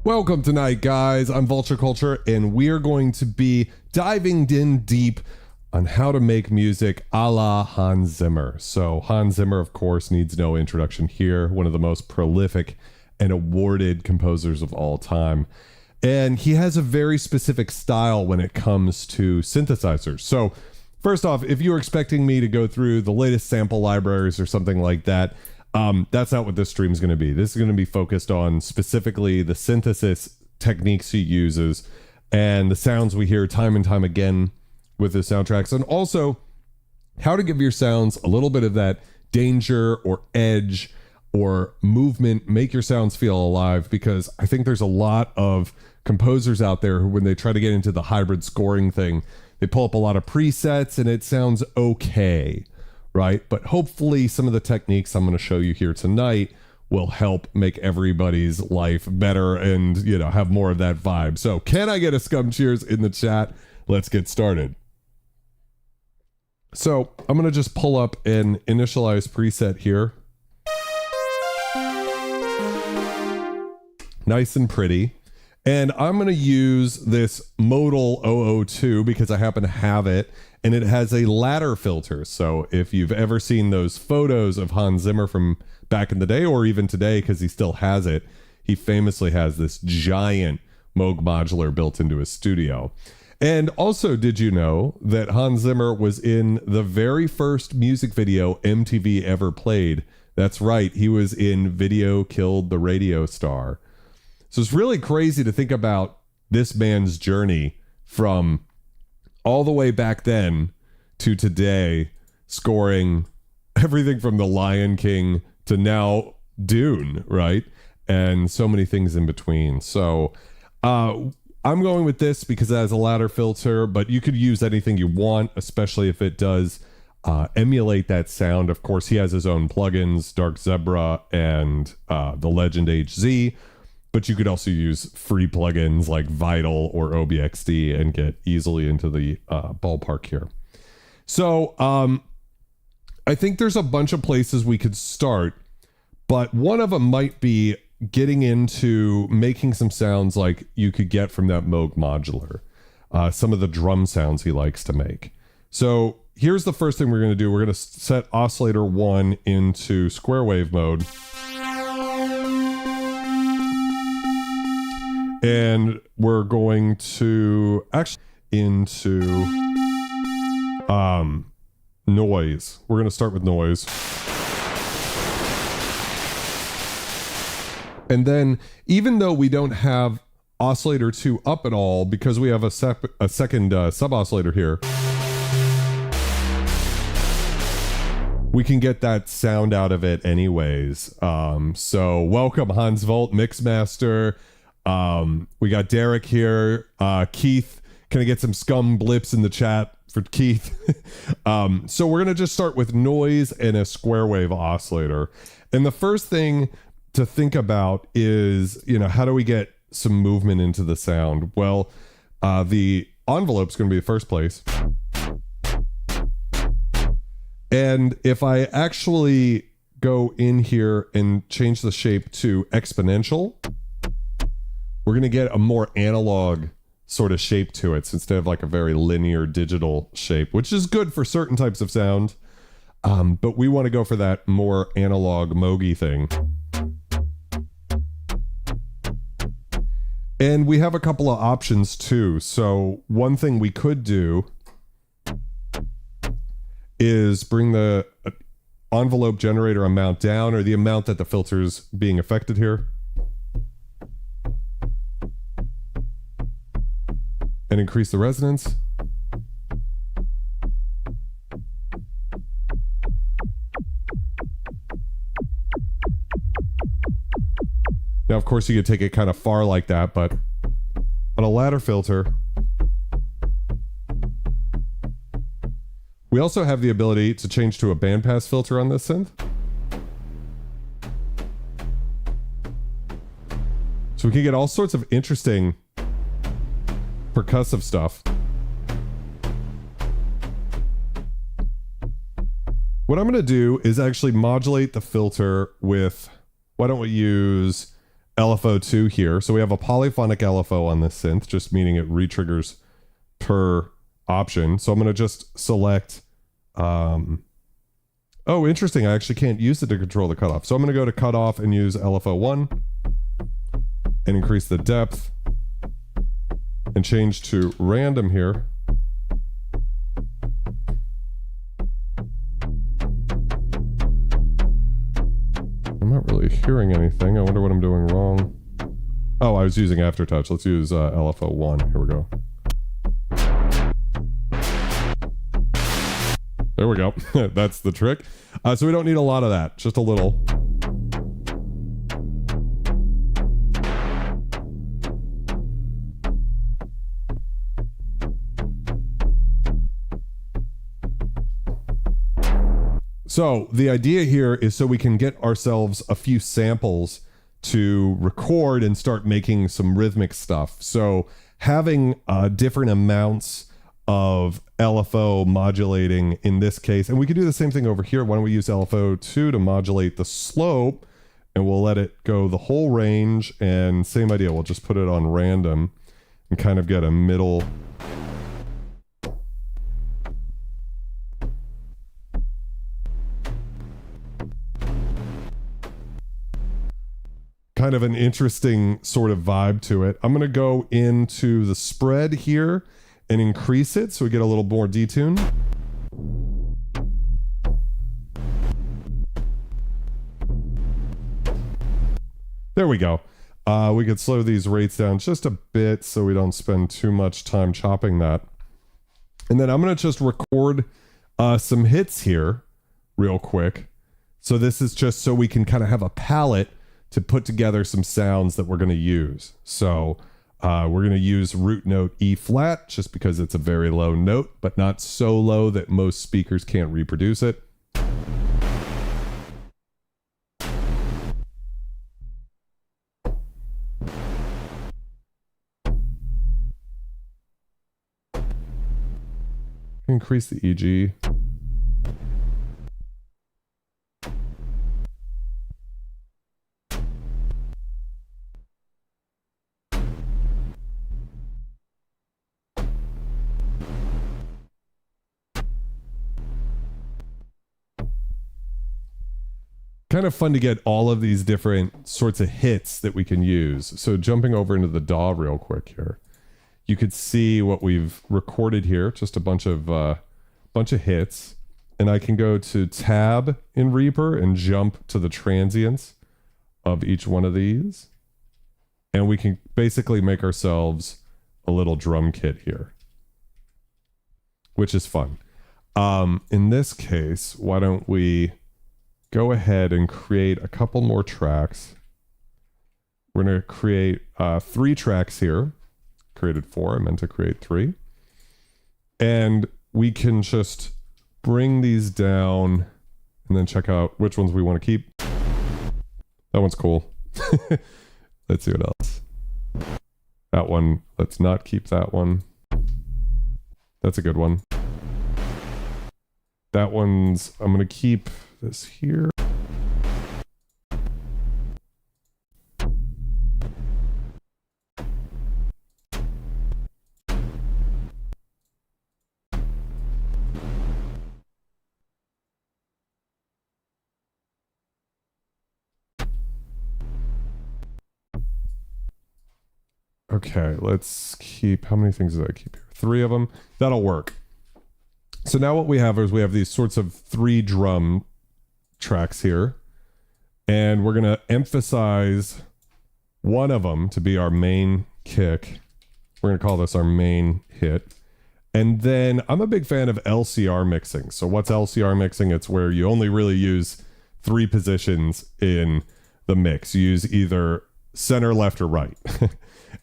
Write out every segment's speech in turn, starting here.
Welcome tonight, guys. I'm Vulture Culture, and we're going to be diving in deep on how to make music a la Hans Zimmer. So Hans Zimmer, of course, needs no introduction here. One of the most prolific and awarded composers of all time. And he has a very specific style when it comes to synthesizers. So first off, if you're expecting me to go through the latest sample libraries or something like that, that's not what this stream is going to be. This is going to be focused on specifically the synthesis techniques he uses and the sounds we hear time and time again with the soundtracks, and also how to give your sounds a little bit of that danger or edge or movement, make your sounds feel alive, because I think there's a lot of composers out there who, when they try to get into the hybrid scoring thing, they pull up a lot of presets and it sounds okay. Right? But hopefully some of the techniques I'm going to show you here tonight will help make everybody's life better and, you know, have more of that vibe. So can I get a scum cheers in the chat? Let's get started. So I'm going to just pull up an initialized preset here. Nice and pretty. And I'm going to use this Modal 002 because I happen to have it. And it has a ladder filter. So if you've ever seen those photos of Hans Zimmer from back in the day, or even today, because he still has it, he famously has this giant Moog modular built into his studio. And also, did you know that Hans Zimmer was in the very first music video MTV ever played? That's right, he was in Video Killed the Radio Star. So it's really crazy to think about this man's journey from all the way back then to today, scoring everything from The Lion King to now Dune, right? And so many things in between. So I'm going with this because it has a ladder filter, but you could use anything you want, especially if it does emulate that sound. Of course, he has his own plugins, Dark Zebra and the Legend HZ. But you could also use free plugins like Vital or OBXD and get easily into the ballpark here. So I think there's a bunch of places we could start, but one of them might be getting into making some sounds like you could get from that Moog modular, some of the drum sounds he likes to make. So here's the first thing we're going to do. We're going to set oscillator 1 into square wave mode. And we're going to actually into noise. We're going to start with noise. And then, even though we don't have oscillator 2 up at all, because we have a second sub-oscillator here, we can get that sound out of it anyways. So welcome, Hans Volt, Mixmaster. We got Derek here. Keith, can I get some scum blips in the chat for Keith? So we're going to just start with noise and a square wave oscillator. And the first thing to think about is, you know, how do we get some movement into the sound? Well, the envelope's going to be the first place. And if I actually go in here and change the shape to exponential, we're going to get a more analog sort of shape to it instead of like a very linear digital shape, which is good for certain types of sound. But we want to go for that more analog Moogie thing. And we have a couple of options too. So one thing we could do is bring the envelope generator amount down, or the amount that the filter's being affected here, and increase the resonance. Now, of course, you could take it kind of far like that, but on a ladder filter, we also have the ability to change to a bandpass filter on this synth. So we can get all sorts of interesting percussive stuff. What I'm going to do is actually modulate the filter with, why don't we use LFO2 here. So we have a polyphonic LFO on this synth, just meaning it re-triggers per option. So I'm going to just select, oh, interesting. I actually can't use it to control the cutoff. So I'm going to go to cutoff and use LFO1 and increase the depth and change to random here. I'm not really hearing anything. I wonder what I'm doing wrong. Oh, I was using Aftertouch. Let's use LFO1. Here we go. There we go. That's the trick. So we don't need a lot of that, just a little. So the idea here is so we can get ourselves a few samples to record and start making some rhythmic stuff. So having different amounts of LFO modulating in this case, and we could do the same thing over here. Why don't we use LFO2 to modulate the slope, and we'll let it go the whole range, and same idea, we'll just put it on random and kind of get a middle. Kind of an interesting sort of vibe to it. I'm going to go into the spread here and increase it so we get a little more detune. There we go. We could slow these rates down just a bit so we don't spend too much time chopping that. And then I'm going to just record some hits here real quick. So this is just so we can kind of have a palette to put together some sounds that we're going to use. So we're going to use root note E flat just because it's a very low note, but not so low that most speakers can't reproduce it. Increase the EG. Kind of fun to get all of these different sorts of hits that we can use. So jumping over into the DAW real quick here, you could see what we've recorded here, just a bunch of hits. And I can go to tab in Reaper and jump to the transients of each one of these. And we can basically make ourselves a little drum kit here, which is fun. In this case, why don't we go ahead and create a couple more tracks. We're going to create 3 tracks here. Created 4, I meant to create 3. And we can just bring these down and then check out which ones we want to keep. That one's cool. Let's see what else. That one, let's not keep that one. That's a good one. That one's, I'm going to keep this here. Okay, let's keep, how many things did I keep here? 3 of them. That'll work. So now what we have is we have these sorts of 3 drum tracks here, and we're going to emphasize one of them to be our main kick. We're going to call this our main hit. And then I'm a big fan of LCR mixing. So what's LCR mixing? It's where you only really use 3 positions in the mix. You use either center, left, or right.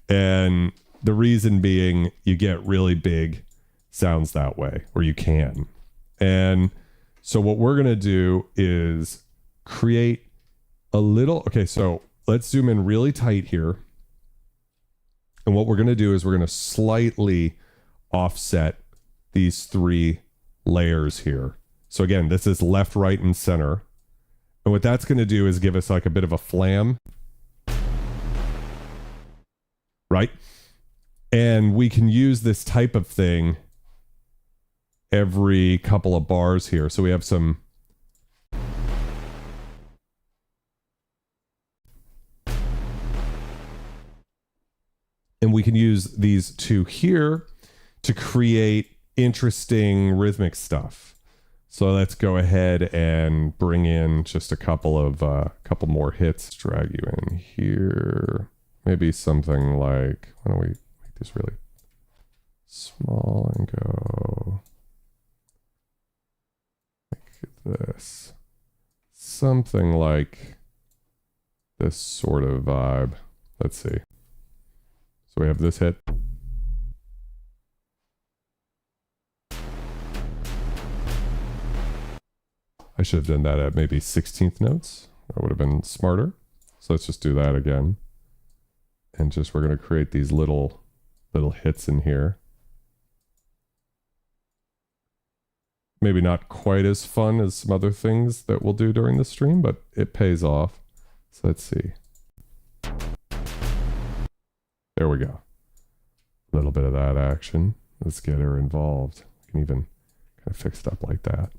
And the reason being you get really big sounds that way, or you can. And so what we're going to do is create a little, okay, so let's zoom in really tight here. And what we're going to do is we're going to slightly offset these 3 layers here. So again, this is left, right, and center. And what that's going to do is give us like a bit of a flam. Right? And we can use this type of thing every couple of bars here. So we have some and we can use these 2 here to create interesting rhythmic stuff. So let's go ahead and bring in just a couple more hits. Drag you in here. Maybe something like, why don't we make this really small and go like this. Something like this sort of vibe. Let's see. So we have this hit. I should have done that at maybe 16th notes. That would have been smarter. So let's just do that again. And just, we're going to create these little hits in here. Maybe not quite as fun as some other things that we'll do during the stream, but it pays off. So let's see. There we go. A little bit of that action. Let's get her involved. We can even kind of fix it up like that.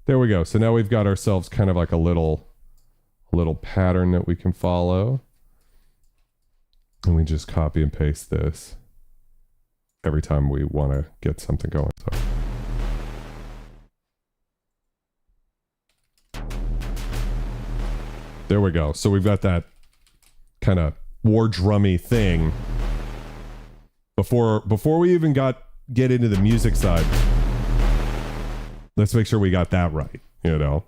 There we go. So now we've got ourselves kind of like a little pattern that we can follow. And we just copy and paste this every time we want to get something going. So there we go. So we've got that kind of war drummy thing. Before we even get into the music side, let's make sure we got that right, you know.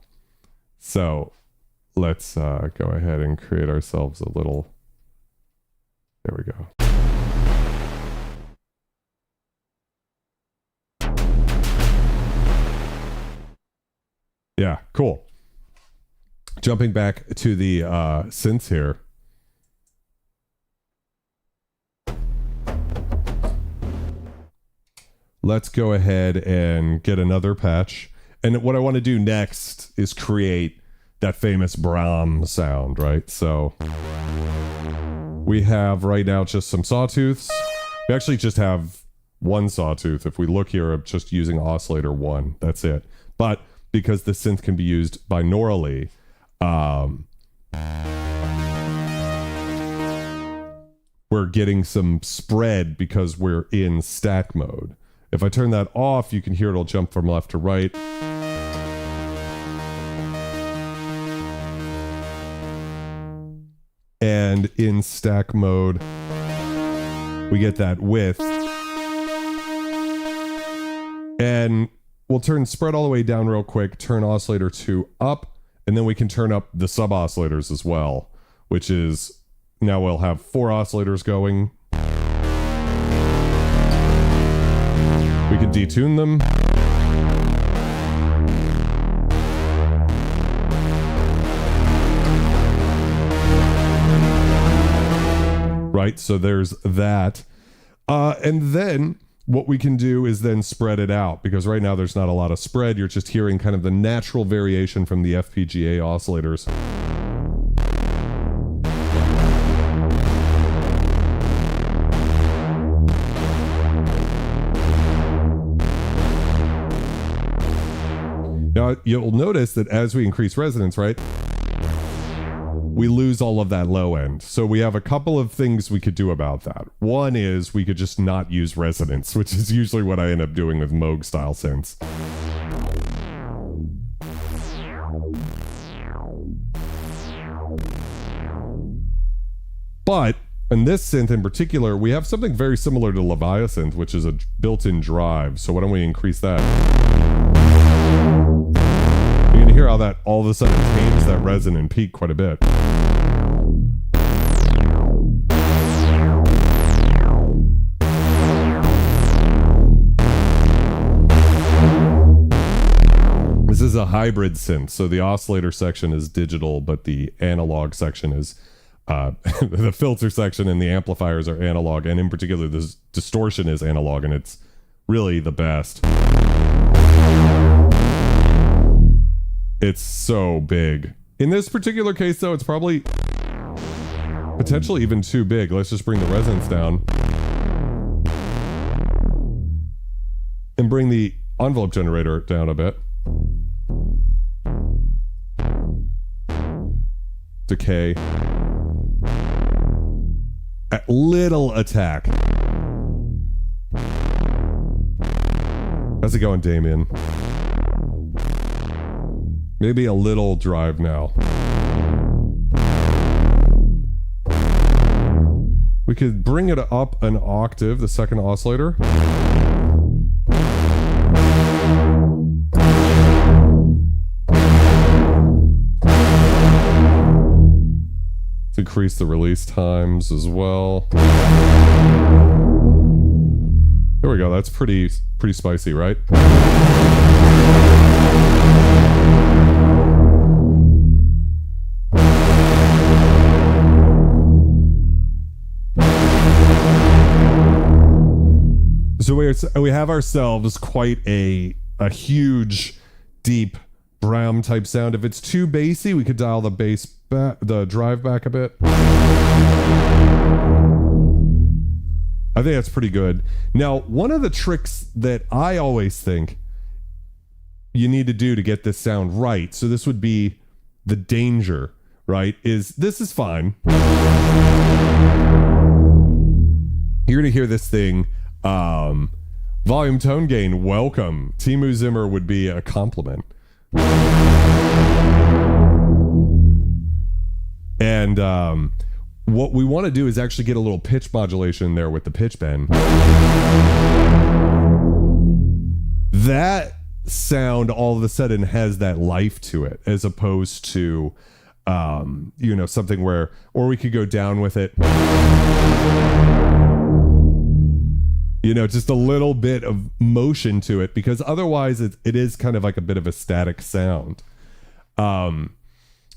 So let's go ahead and create ourselves a little. There we go. Yeah, cool. Jumping back to the synths here. Let's go ahead and get another patch. And what I want to do next is create that famous BRAAAM sound, right? So we have right now just some sawtooths. We actually just have one sawtooth. If we look here, I'm just using oscillator 1. That's it. But because the synth can be used binaurally, we're getting some spread because we're in stack mode. If I turn that off, you can hear it'll jump from left to right. And in stack mode, we get that width. And we'll turn spread all the way down real quick, turn oscillator 2 up, and then we can turn up the sub oscillators as well, which is, now we'll have 4 oscillators going. We can detune them. Right, so there's that. And then what we can do is then spread it out, because right now there's not a lot of spread. You're just hearing kind of the natural variation from the FPGA oscillators. Now, you'll notice that as we increase resonance, right, we lose all of that low end. So we have a couple of things we could do about that. One is we could just not use resonance, which is usually what I end up doing with Moog style synths. But in this synth in particular, we have something very similar to Leviathan, which is a built-in drive. So why don't we increase that? You can hear how that all of a sudden tames that resonant peak quite a bit. This is a hybrid synth, so the oscillator section is digital, but the analog section is the filter section, and the amplifiers are analog, and in particular the distortion is analog, and it's really the best. It's so big. In this particular case though, it's probably potentially even too big. Let's just bring the resonance down and bring the envelope generator down a bit. Decay. A little attack. How's it going, Damien? Maybe a little drive now. We could bring it up an octave, the second oscillator. Let's increase the release times as well. There we go. That's pretty spicy, right? So we have ourselves quite a huge, deep BRAAM type sound. If it's too bassy, we could dial the bass back, the drive back a bit. I think that's pretty good. Now, one of the tricks that I always think you need to do to get this sound right, so this would be the danger, right, is this is fine. You're gonna hear this thing, volume tone gain, welcome. Temu Zimmer would be a compliment. And what we want to do is actually get a little pitch modulation there with the pitch bend. That sound all of a sudden has that life to it, as opposed to you know, something where, or we could go down with it, you know, just a little bit of motion to it, because otherwise it is kind of like a bit of a static sound.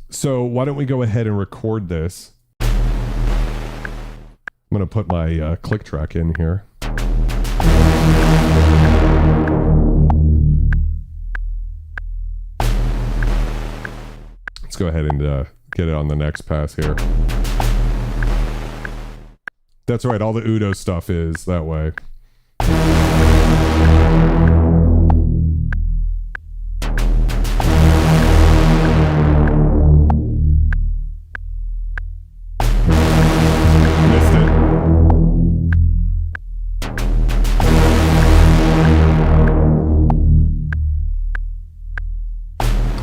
So why don't we go ahead and record this? I'm going to put my click track in here. Let's go ahead and get it on the next pass here. That's right, all the Udo stuff is that way.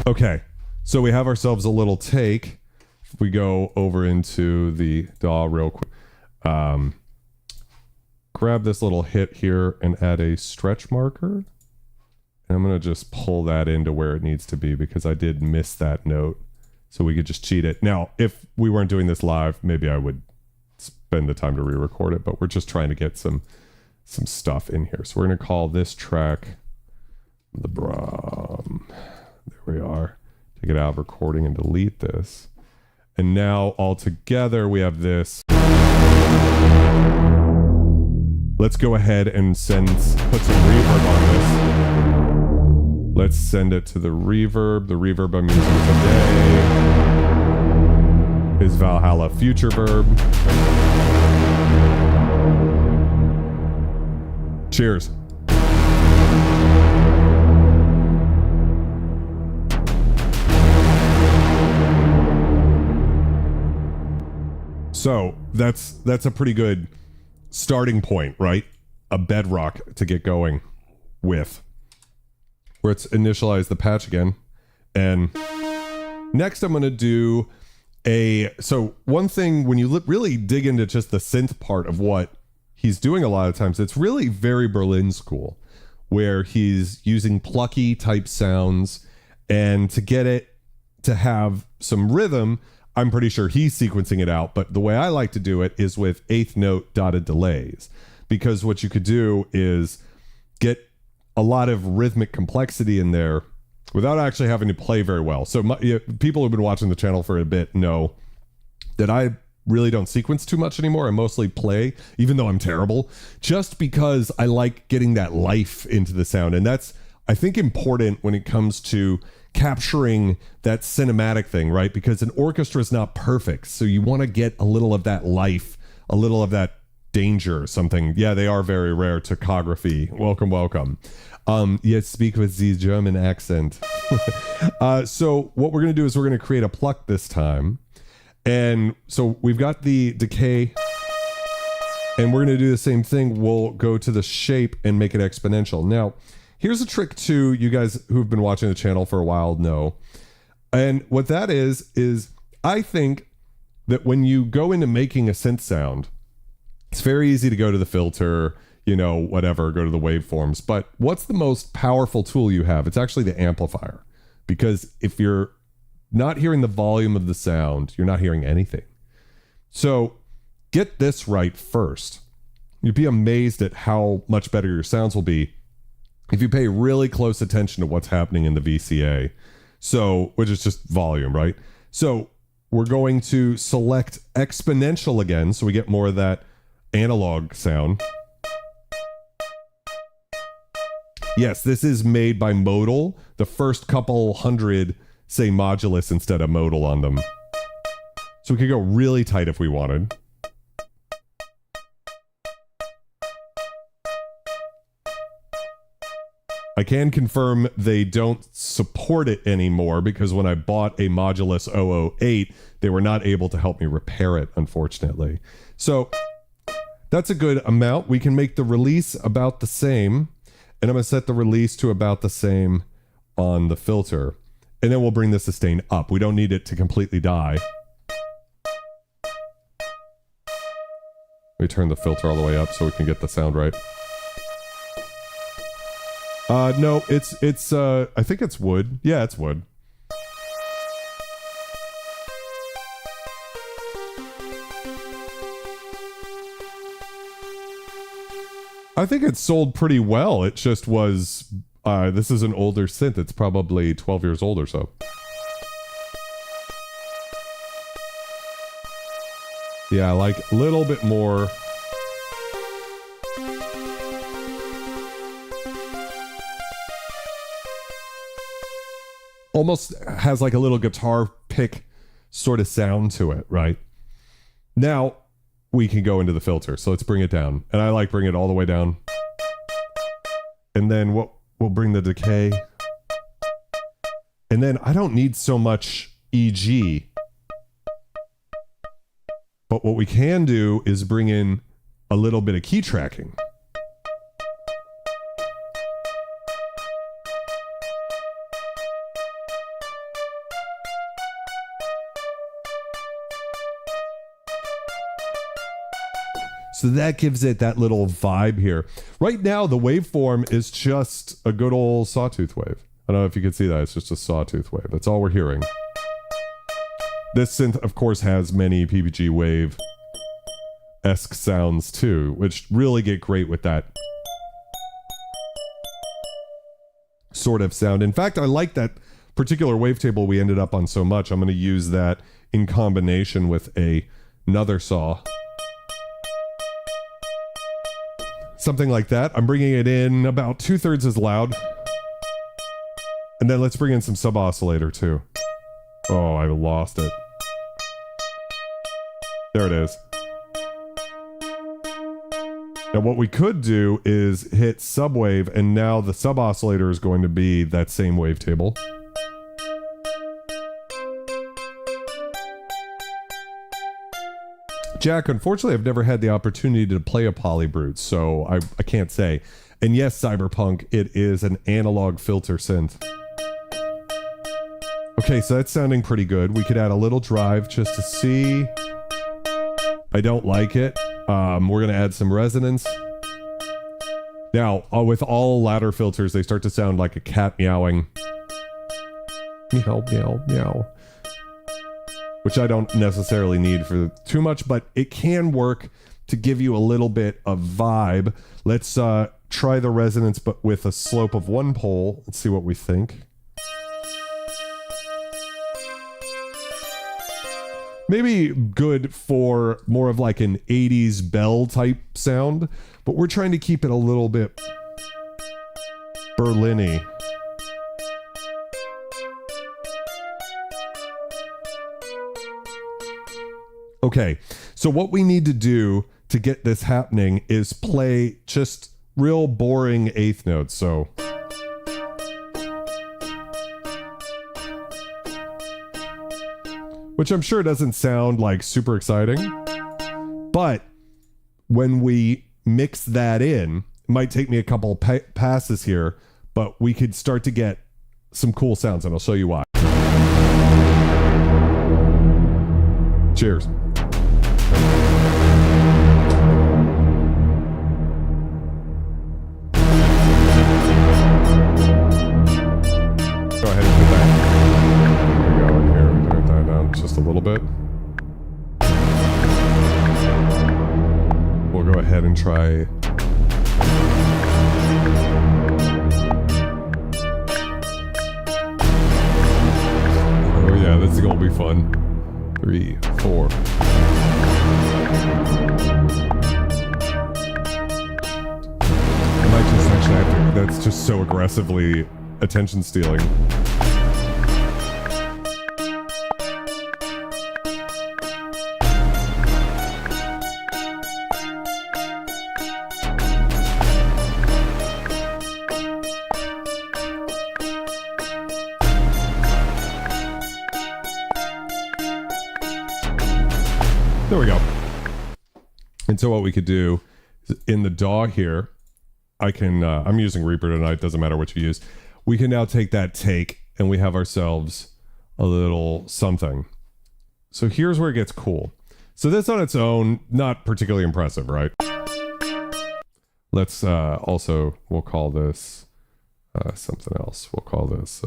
Okay, so we have ourselves a little take. If we go over into the DAW real quick, grab this little hit here and add a stretch marker. And I'm going to just pull that into where it needs to be, because I did miss that note. So we could just cheat it. Now, if we weren't doing this live, maybe I would spend the time to re-record it, but we're just trying to get some stuff in here. So we're going to call this track the BRAAAM. There we are. Take it out of recording and delete this. And now all together we have this. Let's go ahead and put some reverb on this. Let's send it to the reverb. The reverb I'm using today is Valhalla Future Verb. Cheers. So that's a pretty good starting point, right? A bedrock to get going with. let's initialize the patch again. And next I'm going to do so one thing when you really dig into just the synth part of what he's doing a lot of times, it's really very Berlin school, where he's using plucky type sounds, and to get it to have some rhythm, I'm pretty sure he's sequencing it out, but the way I like to do it is with eighth note dotted delays, because what you could do is get a lot of rhythmic complexity in there without actually having to play very well. So people who've been watching the channel for a bit know that I really don't sequence too much anymore. I mostly play, even though I'm terrible, just because I like getting that life into the sound. And that's, I think, important when it comes to capturing that cinematic thing, right? Because an orchestra is not perfect. So you want to get a little of that life, a little of that danger or something. Yeah, they are very rare. Topography. Welcome, welcome. Yes, speak with the German accent. So what we're going to do is we're going to create a pluck this time. And so we've got the decay, and we're going to do the same thing. We'll go to the shape and make it exponential. Now, here's a trick too, you guys who've been watching the channel for a while know. And what that is I think that when you go into making a synth sound, it's very easy to go to the filter, you know, whatever, go to the waveforms. But what's the most powerful tool you have? It's actually the amplifier. Because if you're not hearing the volume of the sound, you're not hearing anything. So get this right first. You'd be amazed at how much better your sounds will be if you pay really close attention to what's happening in the VCA. So, which is just volume, right? So we're going to select exponential again, so we get more of that analog sound. Yes, this is made by Modal. The first couple hundred say modulus instead of modal on them. So we could go really tight if we wanted. I can confirm they don't support it anymore, because when I bought a Modulus 008, they were not able to help me repair it, unfortunately. So that's a good amount. We can make the release about the same, and I'm going to set the release to about the same on the filter. And then we'll bring the sustain up. We don't need it to completely die. Let me turn the filter all the way up so we can get the sound right. No, it's I think it's wood. Yeah, it's wood. I think it sold pretty well. It just was, this is an older synth. It's probably 12 years old or so. Yeah, like a little bit more. Almost has like a little guitar pick sort of sound to it, right? Now we can go into the filter. So let's bring it down. And I like bringing it all the way down. And then we'll bring the decay. And then I don't need so much EG. But what we can do is bring in a little bit of key tracking. So that gives it that little vibe here. Right now, the waveform is just a good old sawtooth wave. I don't know if you can see that. It's just a sawtooth wave. That's all we're hearing. This synth, of course, has many PPG wave-esque sounds too, which really get great with that sort of sound. In fact, I like that particular wavetable we ended up on so much. I'm going to use that in combination with another saw. Something like that. I'm bringing it in about 2/3 as loud. And then let's bring in some sub-oscillator too. Oh, I lost it. There it is. Now what we could do is hit subwave, and now the sub-oscillator is going to be that same wavetable. Jack, unfortunately, I've never had the opportunity to play a polybrute, so I can't say. And yes, Cyberpunk, it is an analog filter synth. Okay, so that's sounding pretty good. We could add a little drive just to see. I don't like it. We're going to add some resonance. Now, with all ladder filters, they start to sound like a cat meowing. Meow, meow, meow. Which I don't necessarily need for too much, but it can work to give you a little bit of vibe. Let's try the resonance, but with a slope of 1 pole. Let's see what we think. Maybe good for more of like an 80s bell type sound, but we're trying to keep it a little bit Berlin-y. Okay, so what we need to do to get this happening is play just real boring eighth notes. So which I'm sure doesn't sound like super exciting, but when we mix that in, it might take me a couple passes here, but we could start to get some cool sounds, and I'll show you why. Cheers. Go ahead and put that. There we go. Here, we turn that down just a little bit. We'll go ahead and try. Oh yeah, this is gonna be fun. 3, 4. I might just actually have to, that's just so aggressively attention stealing. There we go. And so what we could do is in the DAW here, I can, I'm using Reaper tonight, doesn't matter what you use. We can now take that take and we have ourselves a little something. So here's where it gets cool. So this on its own, not particularly impressive, right? Let's also, we'll call this something else. We'll call this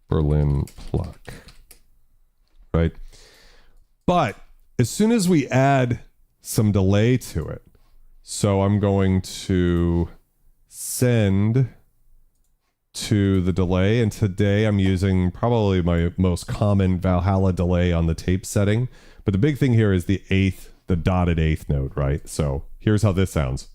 Berlin Pluck, right? But as soon as we add some delay to it, so I'm going to send to the delay, and today I'm using probably my most common Valhalla delay on the tape setting. But the big thing here is the eighth, the dotted eighth note, right? So here's how this sounds.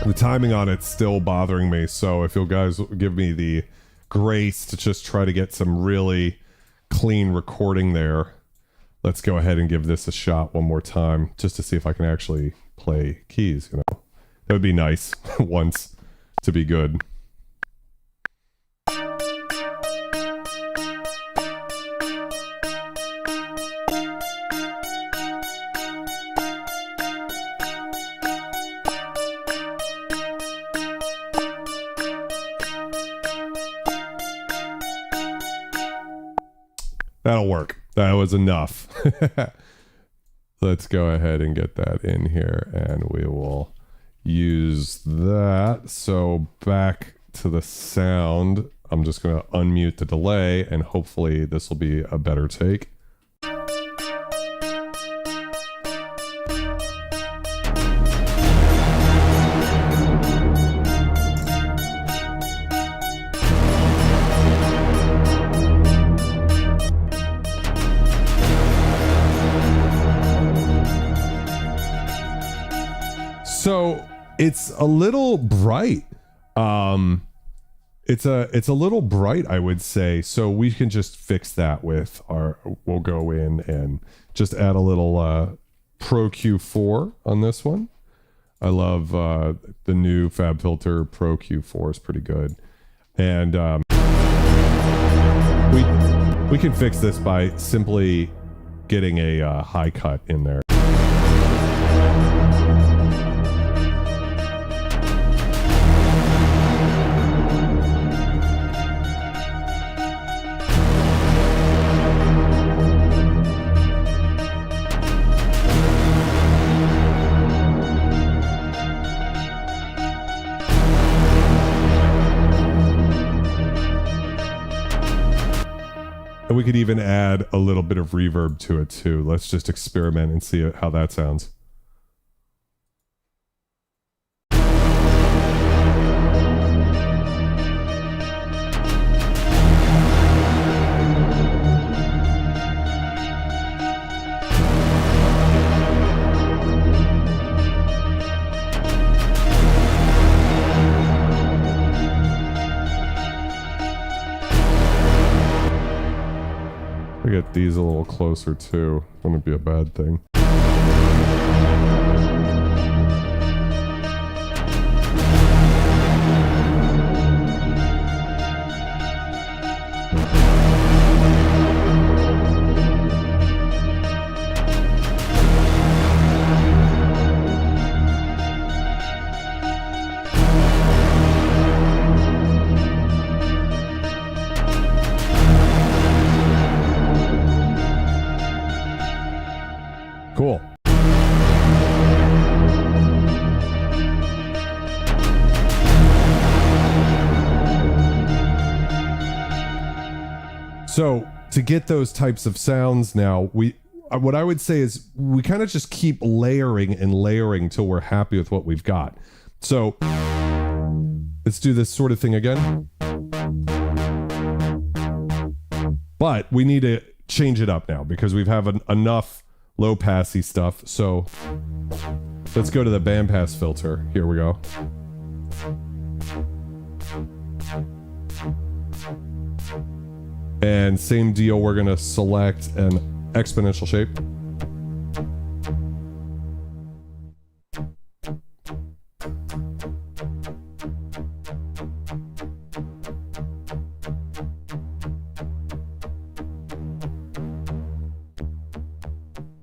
The timing on it's still bothering me, so if you guys give me the grace to just try to get some really clean recording there, let's go ahead and give this a shot one more time, just to see if I can actually play keys, you know. That would be nice once to be good. That'll work. That was enough. Let's go ahead and get that in here, and we will use that. So back to the sound, I'm just going to unmute the delay, and hopefully this will be a better take. So it's a little bright. It's a little bright, I would say. So we can just fix that with we'll go in and just add a little Pro Q4 on this one. I love the new FabFilter Pro Q4 is pretty good. And we can fix this by simply getting a high cut in there. And we could even add a little bit of reverb to it too. Let's just experiment and see how that sounds. I get these a little closer too. Wouldn't be a bad thing. Cool. So to get those types of sounds now, what I would say is we kind of just keep layering and layering till we're happy with what we've got. So let's do this sort of thing again. But we need to change it up now because we've have enough low passy stuff. So let's go to the bandpass filter. Here we go. And same deal, we're gonna select an exponential shape.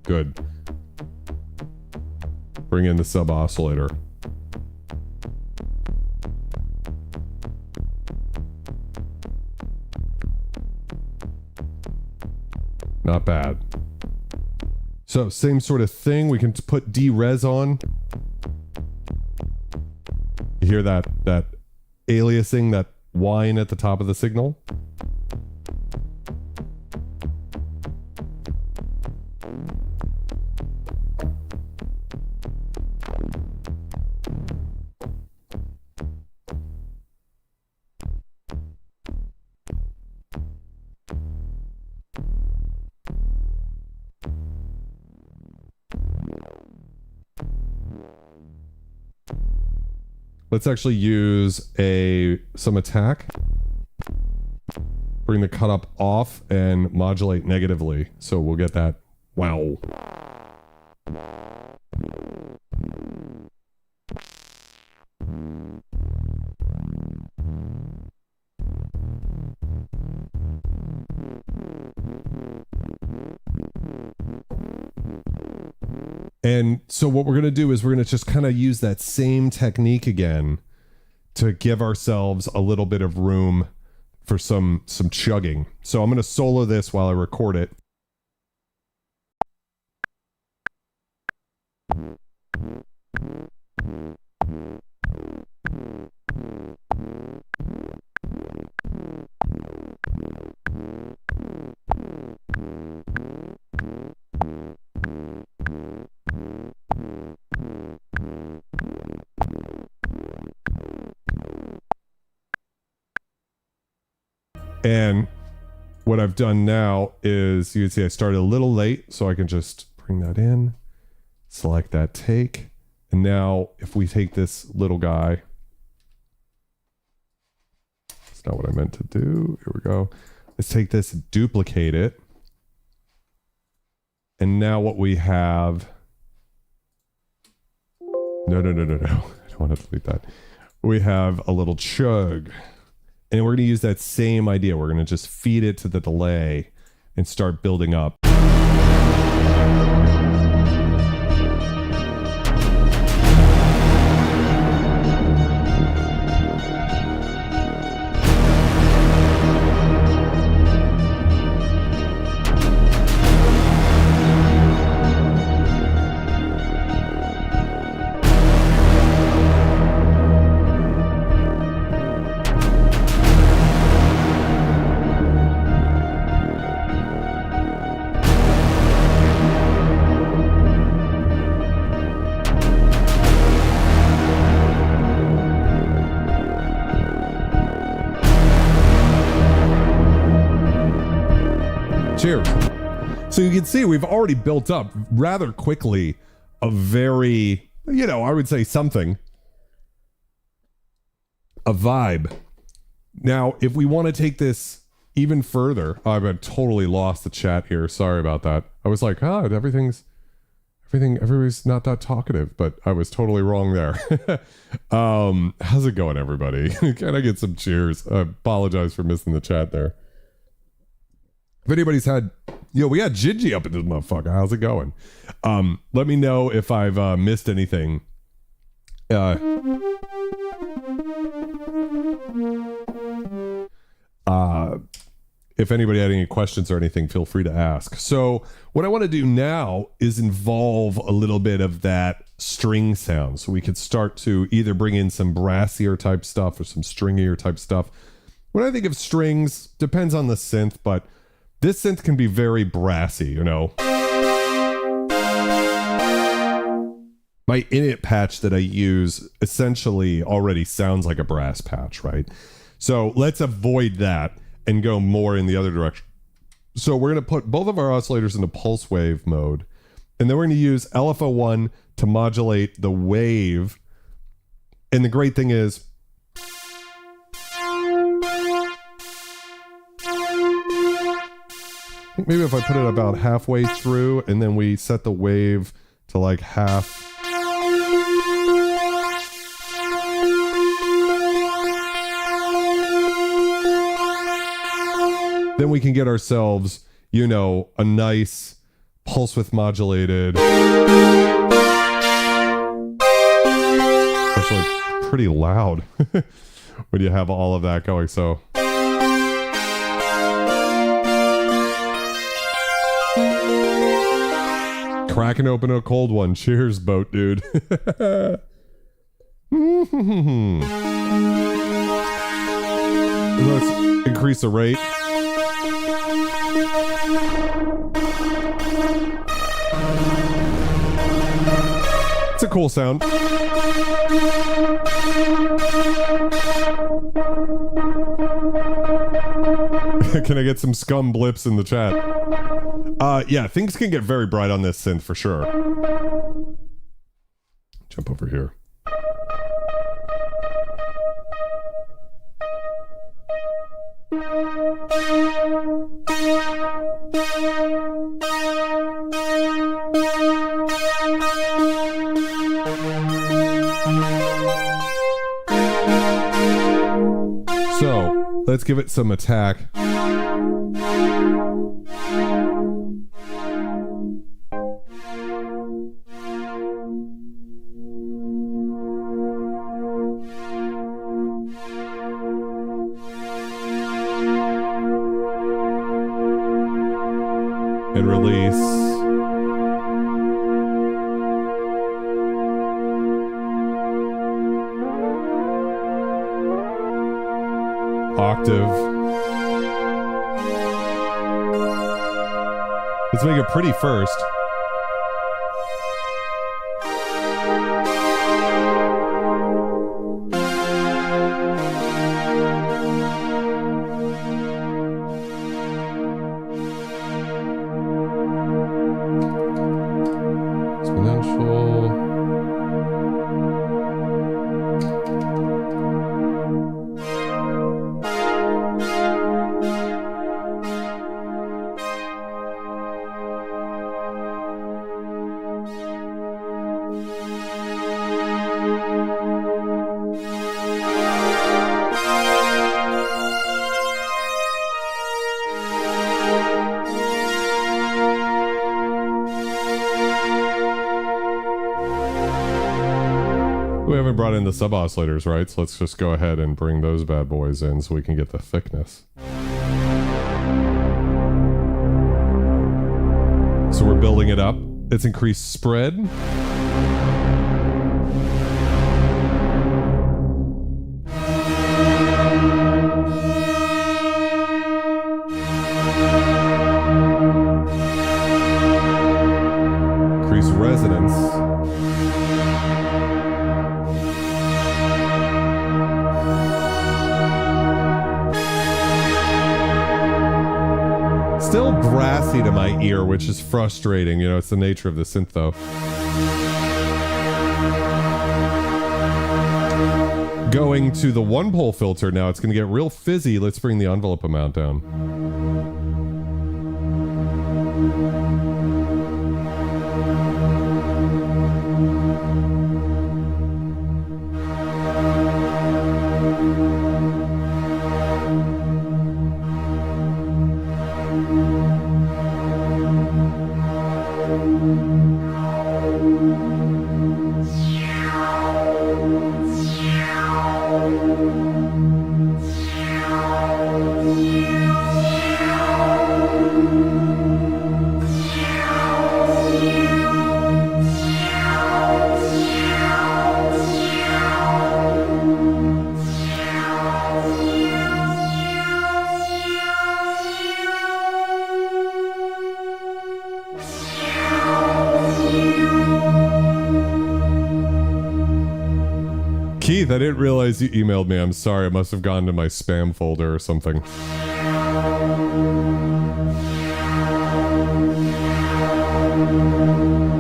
Good. Bring in the sub oscillator. Not bad. So same sort of thing. We can put D-res on. You hear that aliasing, that whine at the top of the signal? Let's actually use some attack. Bring the cut up off and modulate negatively. So we'll get that wow. And so what we're going to do is we're going to just kind of use that same technique again to give ourselves a little bit of room for some chugging. So I'm going to solo this while I record it. And what I've done now is, you can see I started a little late, so I can just bring that in, select that take, And now if we take this little guy, that's not what I meant to do. Here we go. Let's take this, duplicate it. And now what we have, no. I don't want to delete that. We have a little chug. And we're going to use that same idea. We're going to just feed it to the delay and start building up. Cheers. So you can see we've already built up rather quickly a very, you know, I would say something, a vibe. Now, if we want to take this even further, I've totally lost the chat here. Sorry about that. I was like, everybody's not that talkative, but I was totally wrong there. How's it going, everybody? Can I get some cheers? I apologize for missing the chat there. If anybody's had, we got Gigi up in this motherfucker. How's it going? Let me know if I've missed anything. If anybody had any questions or anything, feel free to ask. So what I want to do now is involve a little bit of that string sound. So we could start to either bring in some brassier type stuff or some stringier type stuff. When I think of strings, depends on the synth, but this synth can be very brassy, you know. My init patch that I use essentially already sounds like a brass patch, right? So let's avoid that and go more in the other direction. So we're going to put both of our oscillators into pulse wave mode, and then we're going to use LFO1 to modulate the wave. And the great thing is, maybe if I put it about halfway through and then we set the wave to like half. Then we can get ourselves, you know, a nice pulse width modulated. Actually, pretty loud when you have all of that going, so. Cracking open a cold one. Cheers, boat dude. Let's increase the rate. It's a cool sound. Can I get some scum blips in the chat? Yeah, things can get very bright on this synth for sure. Jump over here. So, let's give it some attack. And release. Octave. Let's make it pretty first. Exponential. in the sub oscillators, right? So let's just go ahead and bring those bad boys in so we can get the thickness. So we're building it up. It's increased spread. Increased resonance. Still brassy to my ear, which is frustrating. You know, it's the nature of the synth, though. Going to the one-pole filter now, it's going to get real fizzy. Let's bring the envelope amount down. Keith, I didn't realize you emailed me. I'm sorry. It must have gone to my spam folder or something.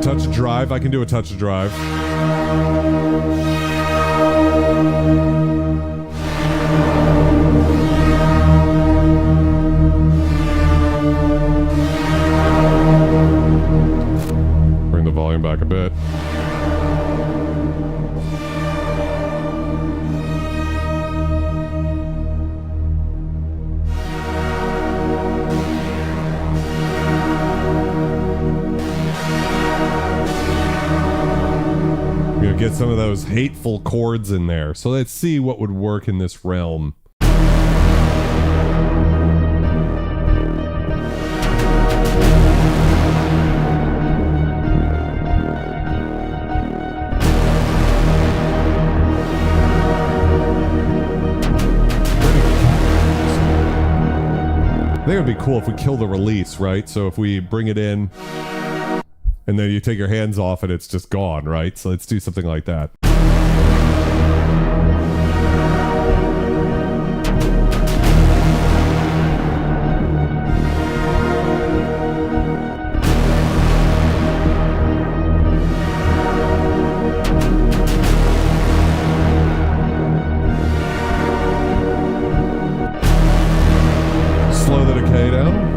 Touch drive. I can do a touch drive. Bring the volume back a bit. Get some of those hateful chords in there. So let's see what would work in this realm. I think it'd be cool if we kill the release, right? So if we bring it in and then you take your hands off and it's just gone, right? So let's do something like that. Slow the decay down.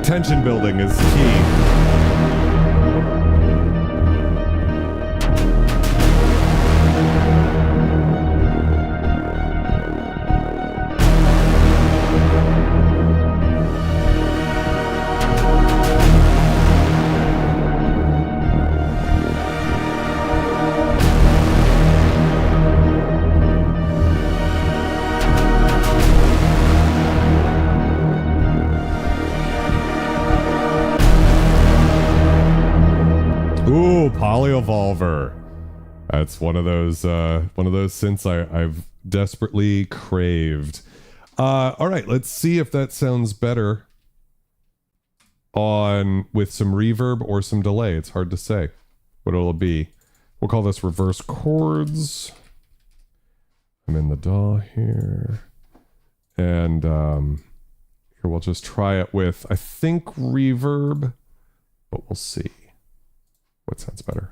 Tension building is key. Ooh, Polyevolver. That's one of those synths I've desperately craved. All right, let's see if that sounds better on with some reverb or some delay. It's hard to say what it'll be. We'll call this Reverse Chords. I'm in the DAW here. And here we'll just try it with, I think, reverb, but we'll see what sounds better.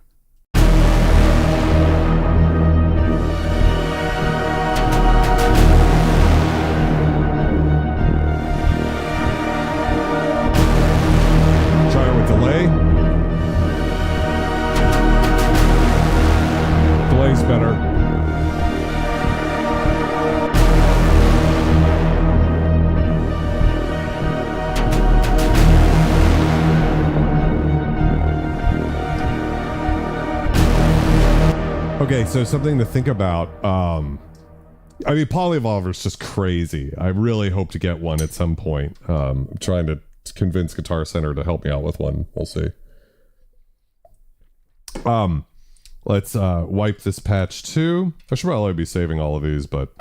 Okay, so something to think about. I mean, Polyevolver's just crazy. I really hope to get one at some point. I'm trying to convince Guitar Center to help me out with one. We'll see. Let's wipe this patch too. I should probably be saving all of these, but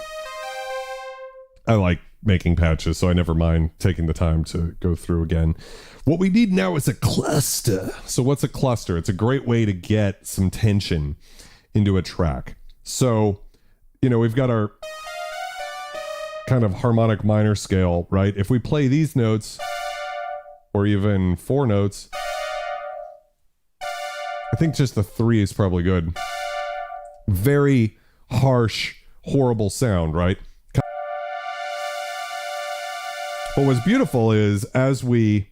I like making patches, so I never mind taking the time to go through again. What we need now is a cluster. So what's a cluster? It's a great way to get some tension into a track. So, you know, we've got our kind of harmonic minor scale, right? If we play these notes, or even 4 notes, I think just the 3 is probably good. Very harsh, horrible sound, right? But what's beautiful is as we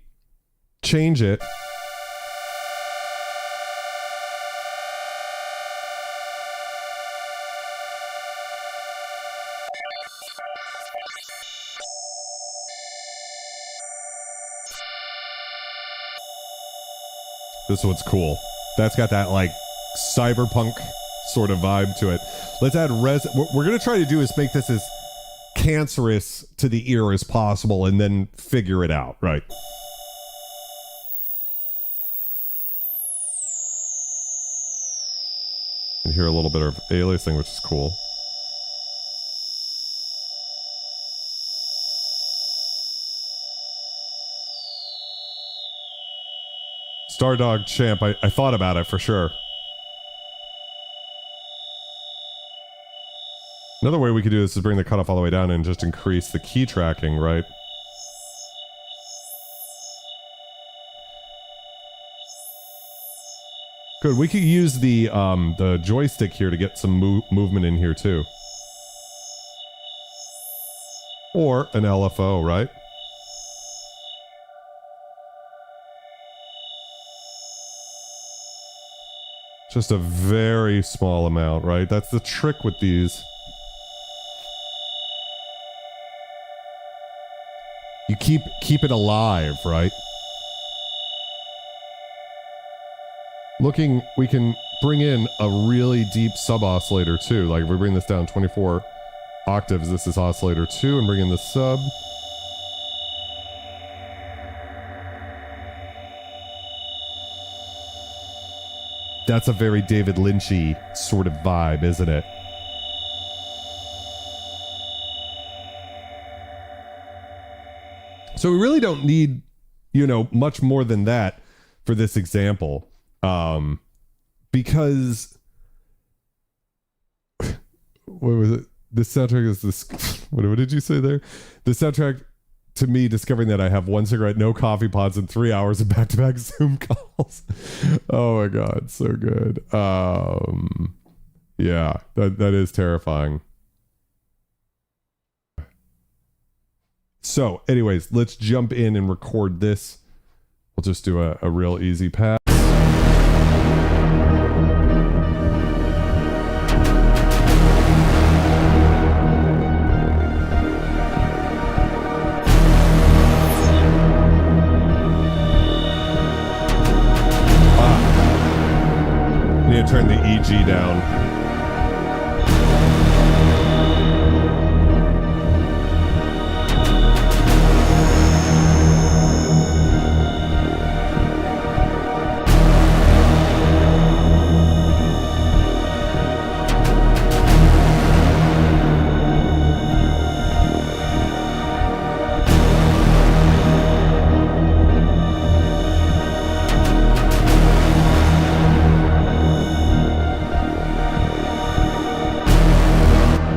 change it, this is what's cool. That's got that like cyberpunk sort of vibe to it. Let's add what we're going to try to do is make this as cancerous to the ear as possible and then figure it out, right? And hear a little bit of aliasing, which is cool. Stardog Champ, I thought about it for sure. Another way we could do this is bring the cutoff all the way down and just increase the key tracking, right? Good, we could use the joystick here to get some movement in here too. Or an LFO, right? Just a very small amount, right? That's the trick with these. You keep it alive, right? Looking, we can bring in a really deep sub-oscillator too. Like if we bring this down 24 octaves, this is oscillator 2, and bring in the sub. That's a very David Lynchy sort of vibe, isn't it? So we really don't need, you know, much more than that for this example. Because what was it? The soundtrack is this. What did you say there? The soundtrack to me discovering that I have 1 cigarette, no coffee pods, and 3 hours of back-to-back Zoom calls. Oh my god, so good. Yeah, that is terrifying. So, anyways, let's jump in and record this. We'll just do a real easy pass. Need to turn the EG down.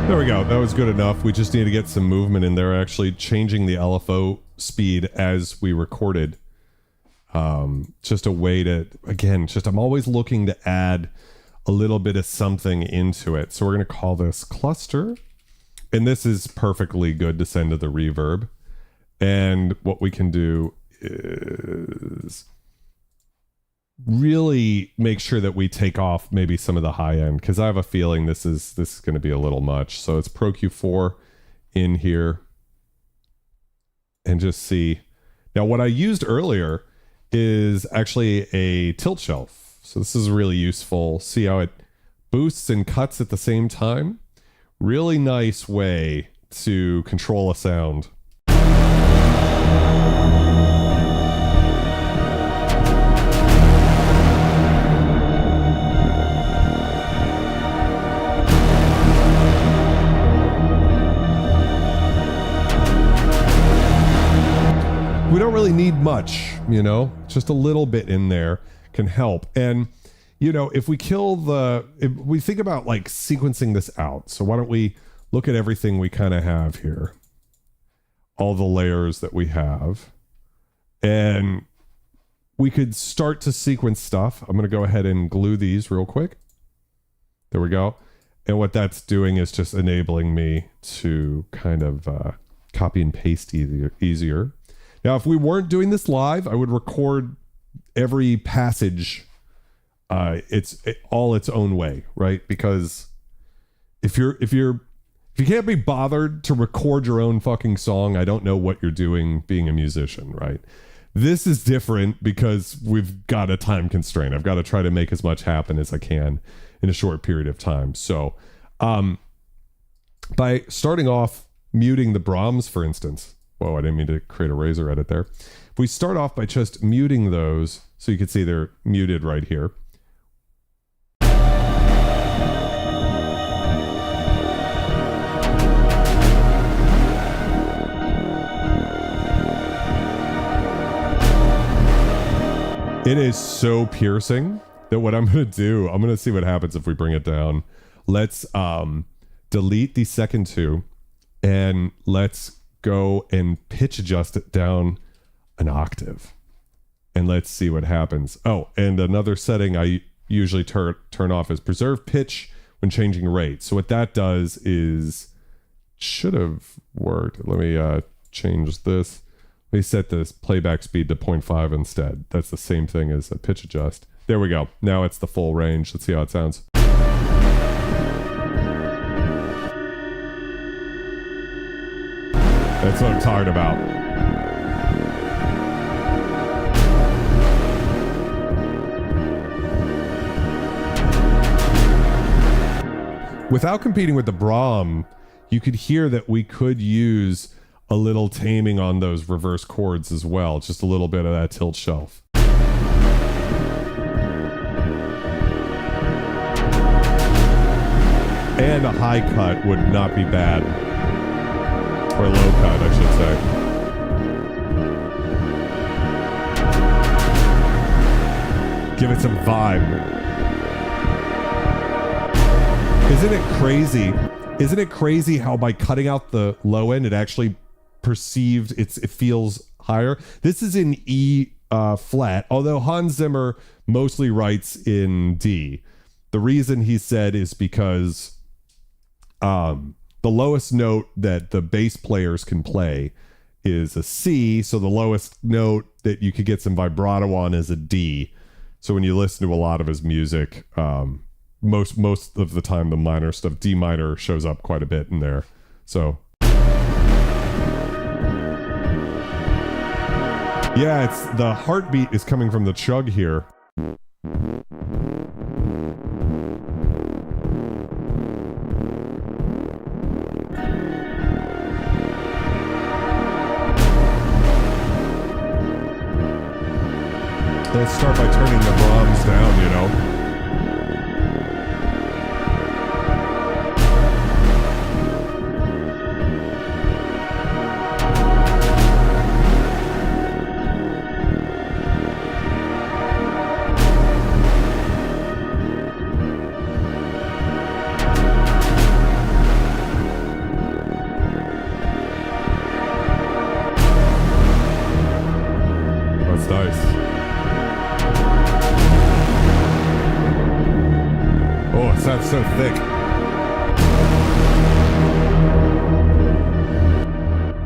There we go. That was good enough. We just need to get some movement in there. Actually changing the LFO speed as we recorded. Just a way to, again, just I'm always looking to add a little bit of something into it. So we're going to call this cluster. And this is perfectly good to send to the reverb. And what we can do is really make sure that we take off maybe some of the high end, because I have a feeling this is going to be a little much. So it's Pro Q4 in here and just see. Now what I used earlier is actually a tilt shelf. So this is really useful. See how it boosts and cuts at the same time. Really nice way to control a sound. We don't really need much, you know, just a little bit in there can help. And, you know, if we think about like sequencing this out, so why don't we look at everything we kind of have here, all the layers that we have, and we could start to sequence stuff. I'm going to go ahead and glue these real quick. There we go. And what that's doing is just enabling me to kind of copy and paste easier. Now, if we weren't doing this live, I would record every passage all its own way, right? Because if you can't be bothered to record your own fucking song, I don't know what you're doing being a musician, right? This is different because we've got a time constraint. I've got to try to make as much happen as I can in a short period of time. So by starting off muting the BRAAMs, for instance, whoa, I didn't mean to create a razor edit there. If we start off by just muting those, so you can see they're muted right here. It is so piercing that what I'm going to do, I'm going to see what happens if we bring it down. Let's delete the second two, and let's go and pitch adjust it down an octave, and let's see what happens. Oh, and another setting I usually turn off is preserve pitch when changing rate. So what that does is, should have worked. Let me change this. Let me set this playback speed to 0.5 instead. That's the same thing as a pitch adjust. There we go. Now it's the full range. Let's see how it sounds. That's what I'm talking about. Without competing with the BRAAM, you could hear that we could use a little taming on those reverse chords as well. Just a little bit of that tilt shelf. And a high cut would not be bad. Or low cut, I should say. Give it some vibe. Isn't it crazy? Isn't it crazy how by cutting out the low end, it actually perceived it feels higher? This is in E flat, although Hans Zimmer mostly writes in D. The reason he said is because the lowest note that the bass players can play is a C, so the lowest note that you could get some vibrato on is a D. So when you listen to a lot of his music, most of the time the minor stuff, D minor, shows up quite a bit in there. So yeah, it's the heartbeat is coming from the Chug here. Let's start by turning the BRAAMs down, you know. That's nice. Oh, it sounds so thick.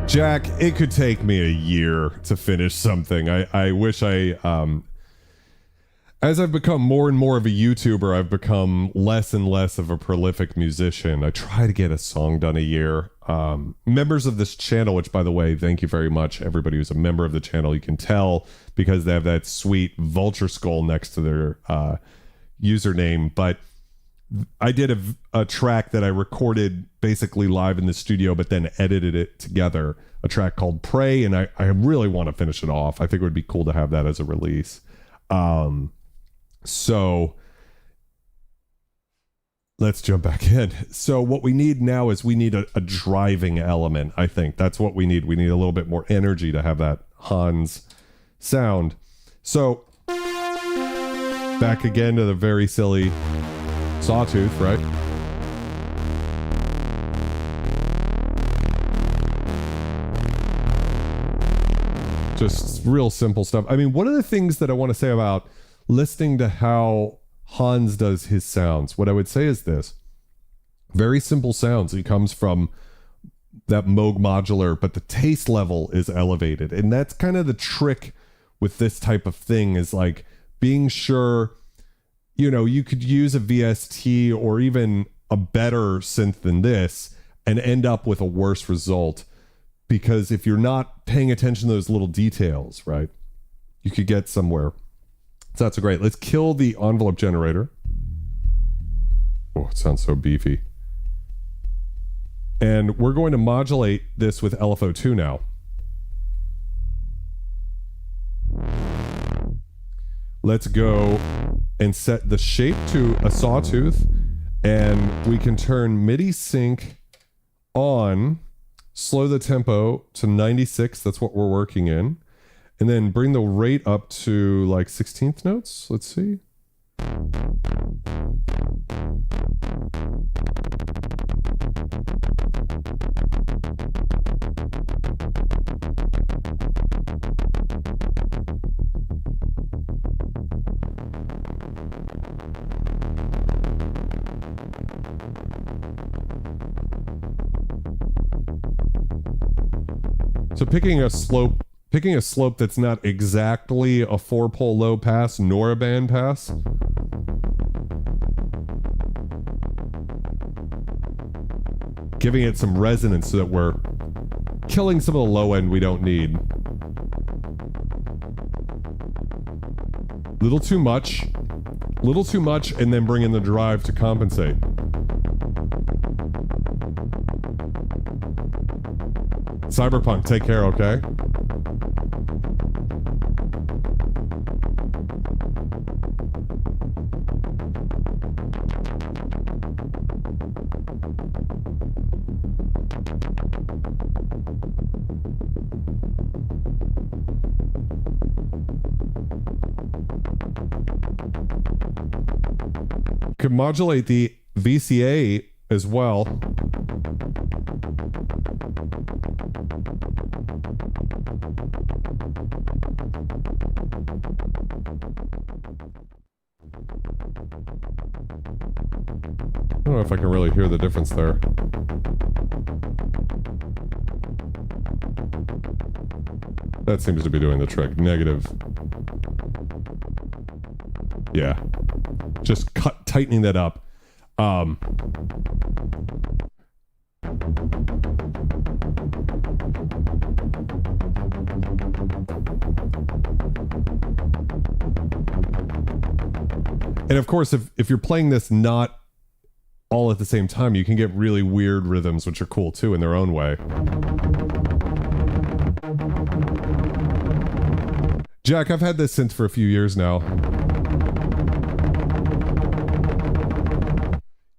Jack, it could take me a year to finish something. I wish I, as I've become more and more of a YouTuber, I've become less and less of a prolific musician. I try to get a song done a year. Members of this channel, which by the way, thank you very much, everybody who's a member of the channel, you can tell because they have that sweet vulture skull next to their username. But I did a track that I recorded basically live in the studio, but then edited it together, a track called Pray, and I really want to finish it off. I think it would be cool to have that as a release. So let's jump back in. So what we need now is we need a driving element. I think that's what we need. We need a little bit more energy to have that Hans sound. So back again to the very silly sawtooth, right? Just real simple stuff. I mean, one of the things that I want to say about listening to how Hans does his sounds, what I would say is this: very simple sounds. He comes from that Moog-Modular, but the taste level is elevated. And that's kind of the trick with this type of thing, is like being sure, you know, you could use a VST or even a better synth than this and end up with a worse result. Because if you're not paying attention to those little details, right, you could get somewhere. So that's great. Let's kill the envelope generator. Oh, it sounds so beefy. And we're going to modulate this with LFO2 now. Let's go and set the shape to a sawtooth, and we can turn MIDI sync on, slow the tempo to 96. That's what we're working in. And then bring the rate up to like 16th notes. Let's see. So picking a slope that's not exactly a 4-pole low pass nor a band pass. Giving it some resonance so that we're killing some of the low end we don't need. Little too much, and then bring in the drive to compensate. Cyberpunk, take care, okay? Could modulate the VCA as well. I don't know if I can really hear the difference there. That seems to be doing the trick. Negative. Yeah. Just tightening that up. And of course, if you're playing this not all at the same time, you can get really weird rhythms, which are cool too in their own way. Jack, I've had this synth for a few years now.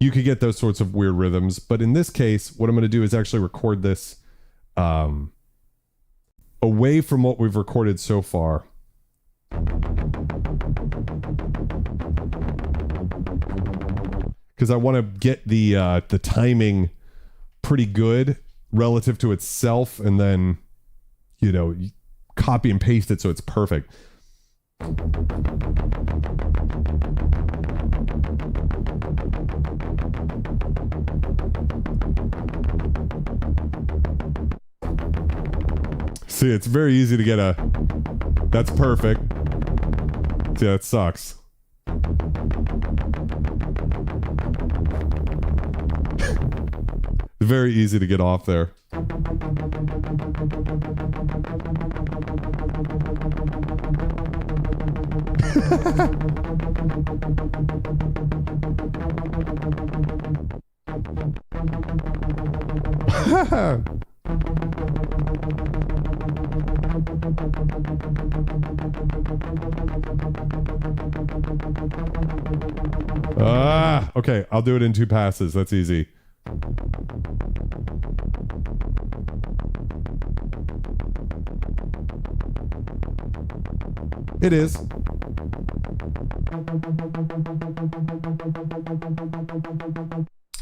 You could get those sorts of weird rhythms, but in this case, what I'm going to do is actually record this away from what we've recorded so far. Because I want to get the timing pretty good relative to itself, and then, you know, copy and paste it so it's perfect. See, it's very easy to get a... That's perfect. See, that sucks. Very easy to get off there. Okay, I'll do it in 2 passes. That's easy. It is.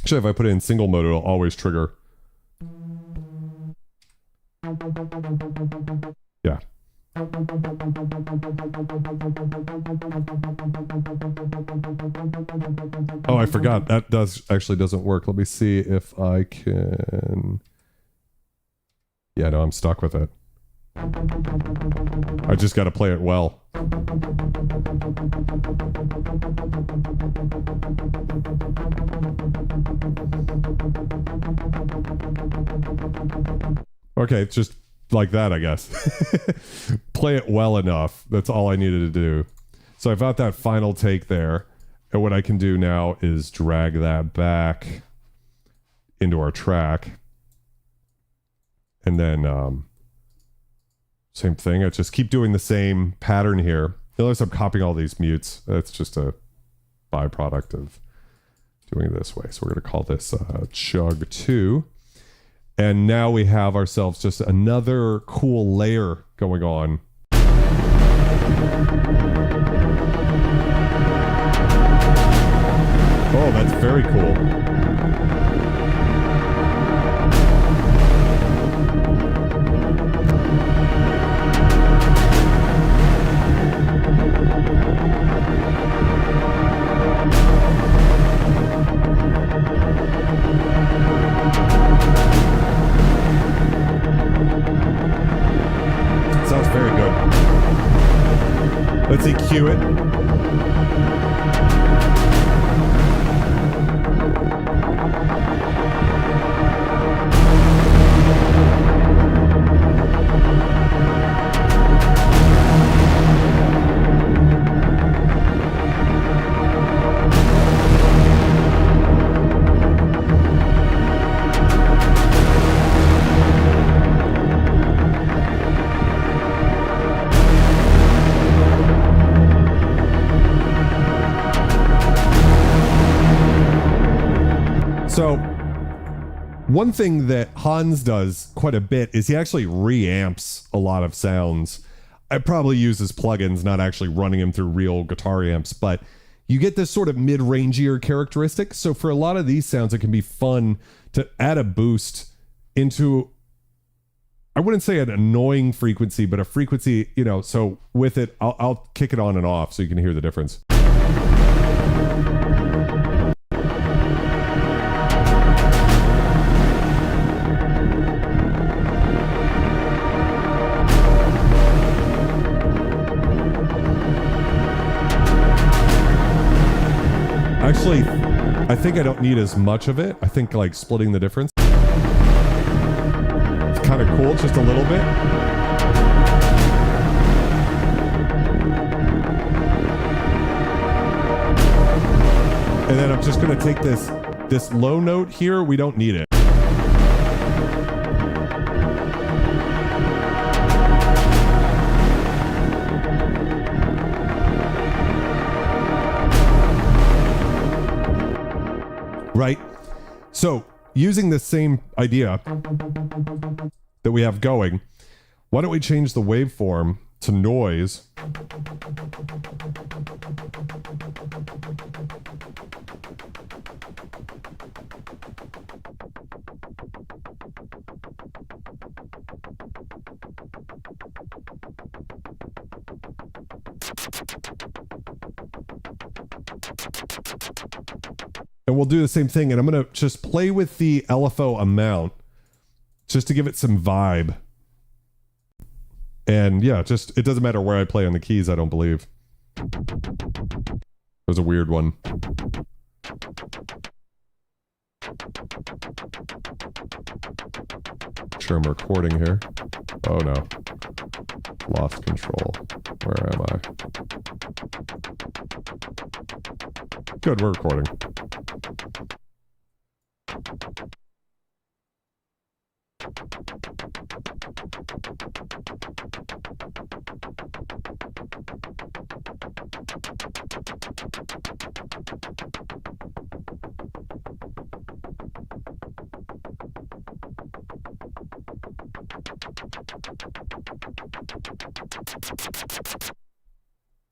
Actually, if I put it in single mode, it'll always trigger. Yeah. Oh, I forgot. That doesn't work. Let me see if I can... Yeah, no, I'm stuck with it. I just got to play it well. Okay, it's just like that, I guess. Play it well enough. That's all I needed to do. So I've got that final take there. And what I can do now is drag that back into our track. And then same thing. I just keep doing the same pattern here. Notice I'm copying all these mutes. That's just a byproduct of doing it this way. So we're going to call this Chug 2. And now we have ourselves just another cool layer going on. Oh, that's very cool. Sounds very good. Let's EQ it. So, one thing that Hans does quite a bit is he actually reamps a lot of sounds. I probably use his plugins, not actually running him through real guitar amps, but you get this sort of mid-rangier characteristic. So for a lot of these sounds, it can be fun to add a boost into, I wouldn't say an annoying frequency, but a frequency, you know, so with it, I'll kick it on and off so you can hear the difference. Actually, I think I don't need as much of it. I think like splitting the difference. It's kind of cool, just a little bit. And then I'm just going to take this low note here. We don't need it. Right? So, using the same idea that we have going, why don't we change the waveform to noise? And we'll do the same thing, and I'm going to just play with the LFO amount just to give it some vibe. And yeah, just, it doesn't matter where I play on the keys, I don't believe. It was a weird one. Sure, I'm recording here. Oh no. Lost control. Where am I? Good, we're recording.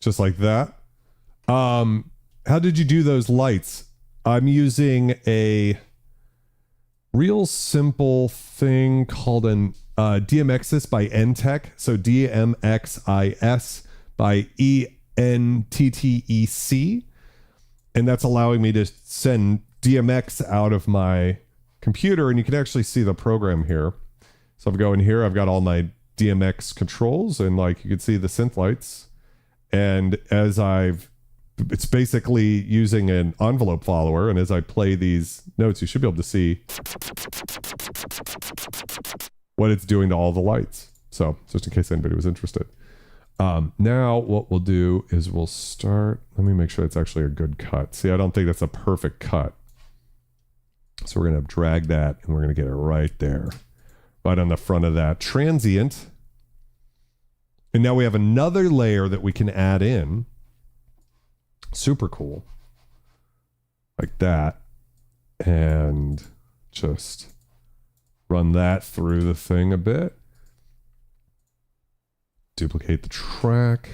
just like that. How did you do those lights? I'm using a real simple thing called an DMXis by Entech. So DMXIS by ENTTEC. And that's allowing me to send DMX out of my computer, and you can actually see the program here. So if I go in here, I've got all my DMX controls, and like you can see the synth lights. And as it's basically using an envelope follower, and as I play these notes, you should be able to see what it's doing to all the lights. So just in case anybody was interested. Now what we'll do is we'll start, let me make sure it's actually a good cut. See, I don't think that's a perfect cut. So we're going to drag that and we're going to get it right there, right on the front of that transient. And now we have another layer that we can add in. Super cool. Like that. And just run that through the thing a bit. Duplicate the track.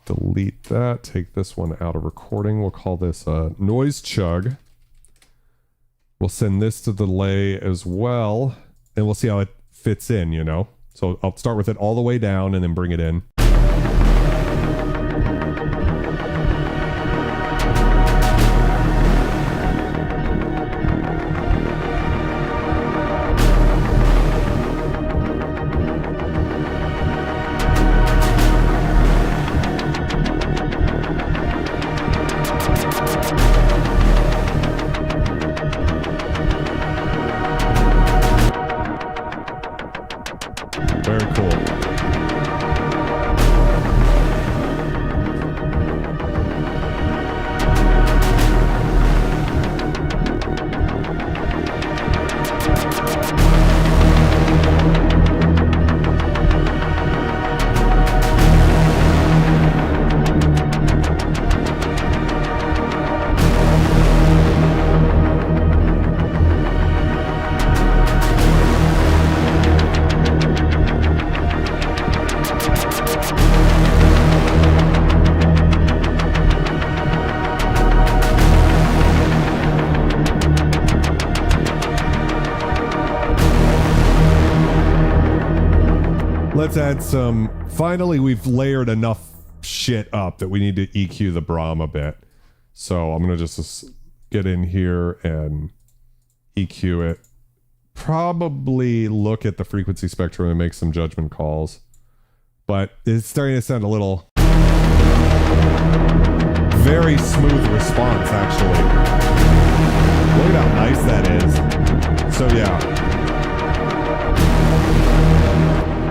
Delete that. Take this one out of recording. We'll call this noise chug. We'll send this to delay as well, and we'll see how it fits in, you know? So I'll start with it all the way down and then bring it in. Let's add some, finally we've layered enough shit up that we need to EQ the BRAAM a bit. So I'm going to just get in here and EQ it. Probably look at the frequency spectrum and make some judgment calls. But it's starting to sound a little... very smooth response, actually. Look at how nice that is. So yeah.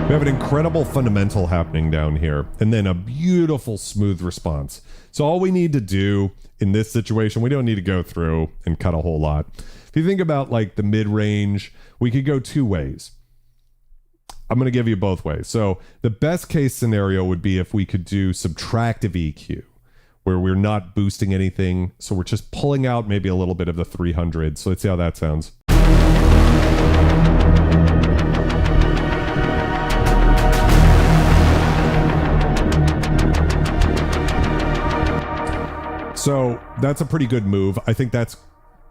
We have an incredible fundamental happening down here, and then a beautiful smooth response. So all we need to do in this situation, we don't need to go through and cut a whole lot. If you think about like the mid-range, we could go two ways. I'm going to give you both ways. So the best case scenario would be if we could do subtractive EQ, where we're not boosting anything. So we're just pulling out maybe a little bit of the 300. So let's see how that sounds. So that's a pretty good move. I think that's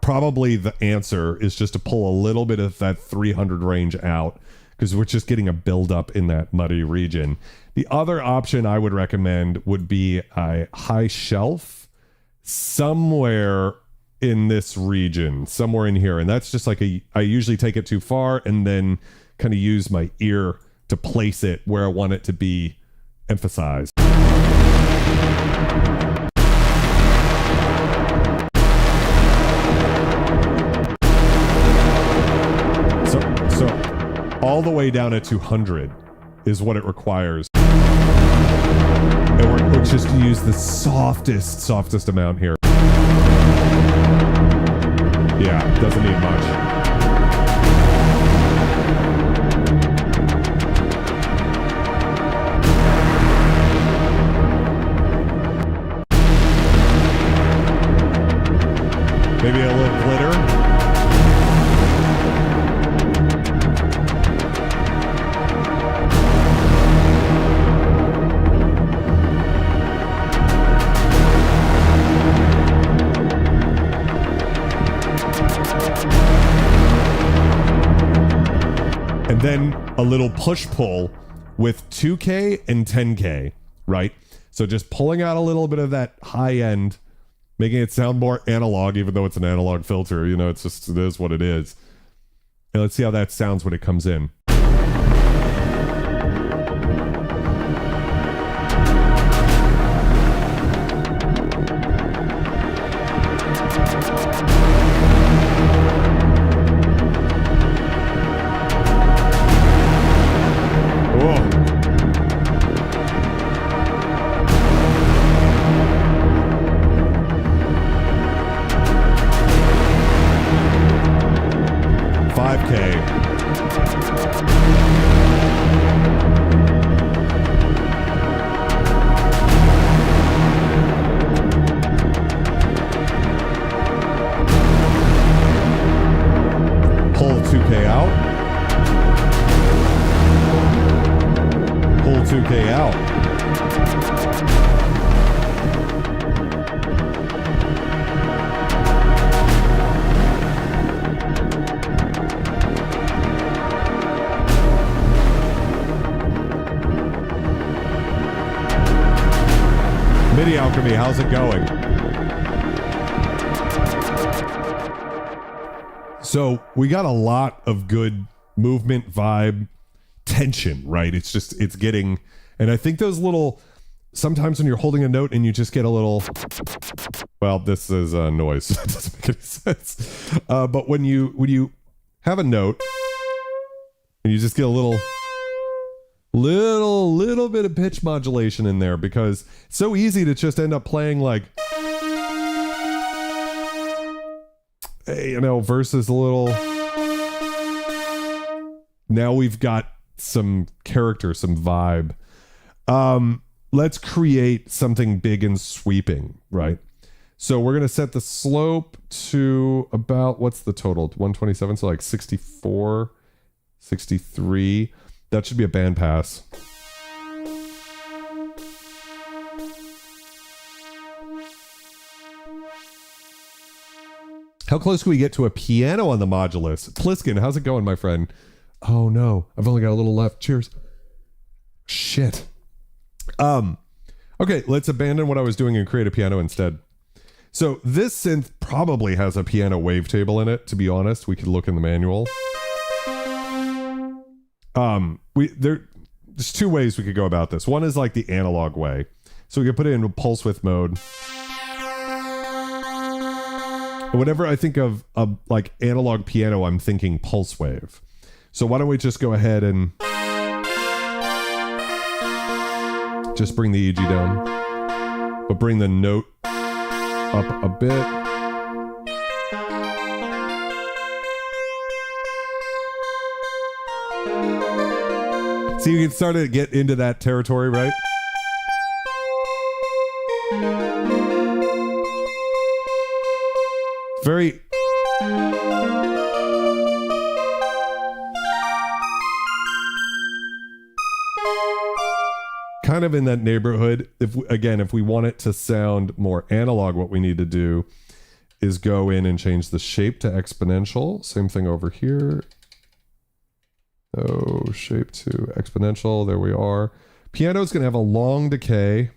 probably the answer, is just to pull a little bit of that 300 range out, because we're just getting a buildup in that muddy region. The other option I would recommend would be a high shelf somewhere in this region, somewhere in here. And that's just like I usually take it too far and then kind of use my ear to place it where I want it to be emphasized. So all the way down at 200 is what it requires. And we're just to use the softest amount here. Yeah, doesn't need much. Maybe a little glitter. then a little push-pull with 2K and 10K, right? So just pulling out a little bit of that high end, making it sound more analog, even though it's an analog filter. You know, it is what it is. And let's see how that sounds when it comes in. How's it going? So we got a lot of good movement, vibe, tension, right? It's getting, and I think those little, sometimes when you're holding a note and you just get a little, well, this is a noise. That doesn't make any sense. But when you have a note and you just get a little bit of pitch modulation in there, because it's so easy to just end up playing like, you know, versus a little, now we've got some character, some vibe. Let's create something big and sweeping, right? So we're going to set the slope to about, what's the total? 127, so like 64, 63. That should be a bandpass. How close can we get to a piano on the modulus? Pliskin, how's it going, my friend? Oh no, I've only got a little left. Cheers. Shit. Okay, let's abandon what I was doing and create a piano instead. So this synth probably has a piano wavetable in it, to be honest. We could look in the manual. There's two ways we could go about this. One is like the analog way. So we could put it in pulse width mode. Whenever I think of like analog piano, I'm thinking pulse wave. So why don't we just go ahead and just bring the EG down, but bring the note up a bit. So you can start to get into that territory, right? Very kind of in that neighborhood. If we want it to sound more analog, what we need to do is go in and change the shape to exponential. Same thing over here. Oh, shape to exponential. There we are. Piano is going to have a long decay.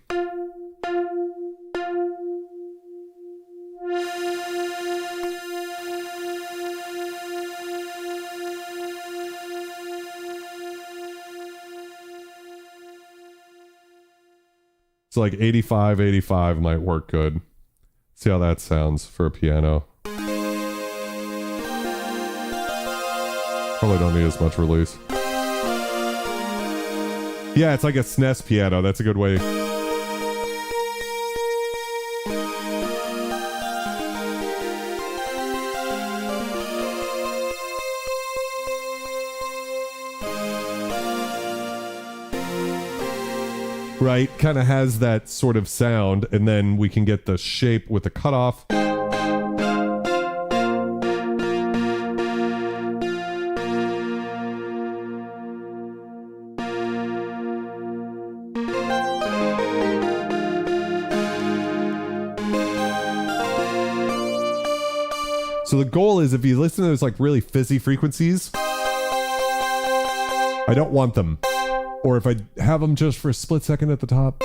So like 85, 85 might work good. See how that sounds for a piano. Probably don't need as much release. Yeah, it's like a SNES piano. That's a good way. Right, kind of has that sort of sound, and then we can get the shape with the cutoff. So the goal is, if you listen to those like really fizzy frequencies, I don't want them. Or if I have them just for a split second at the top.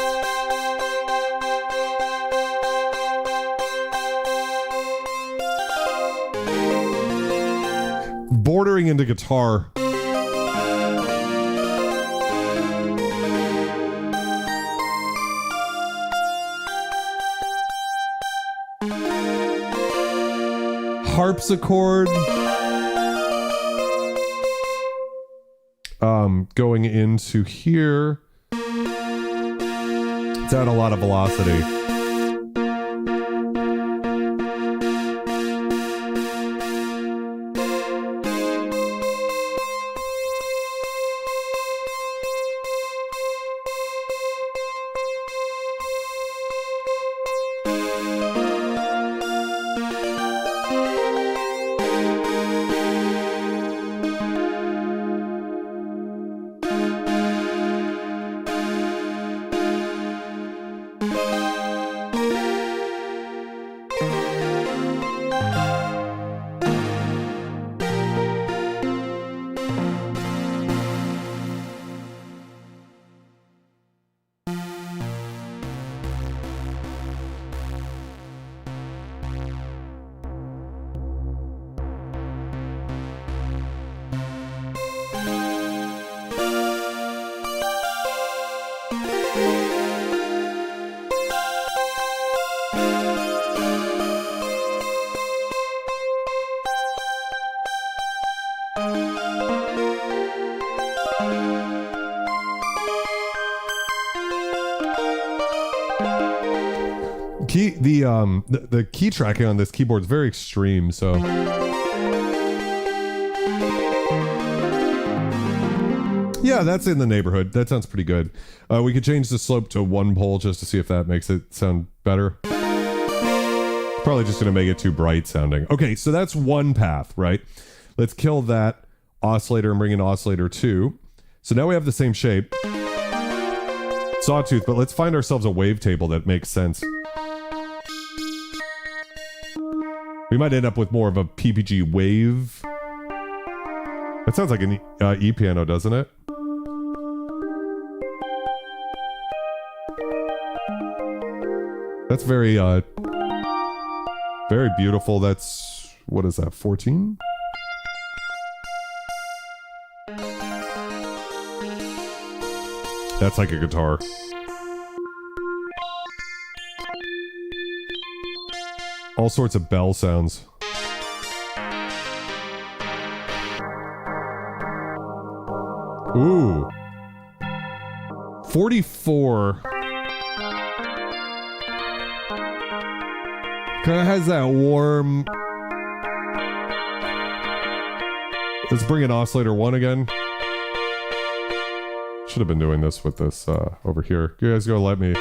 Bordering into guitar. Harpsichord. Going into here. It's at a lot of velocity. The key tracking on this keyboard is very extreme, so yeah, that's in the neighborhood. That sounds pretty good. We could change the slope to 1 pole just to see if that makes it sound better. Probably just gonna make it too bright sounding. Okay, so that's one path, right? Let's kill that oscillator and bring in oscillator 2. So now we have the same shape, sawtooth, but let's find ourselves a wavetable that makes sense. We might end up with more of a PPG wave. That sounds like an E piano, doesn't it? That's very beautiful. That's, what is that, 14? That's like a guitar. All sorts of bell sounds. Ooh. 44. Kind of has that warm... Let's bring in oscillator 1 again. Should have been doing this with this over here. You guys go let me...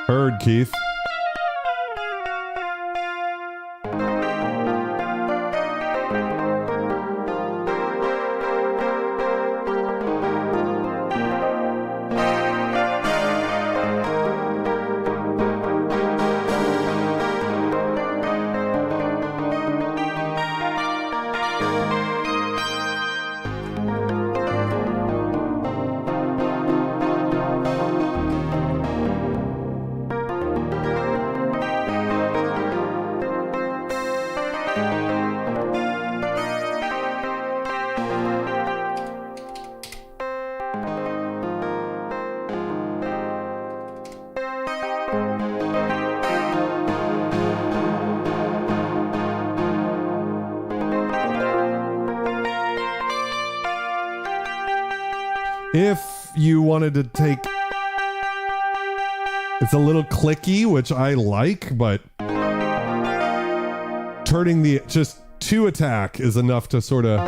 Heard, Keith. If you wanted to take It's a little clicky, which I like, but turning the just 2 attack is enough to sort of...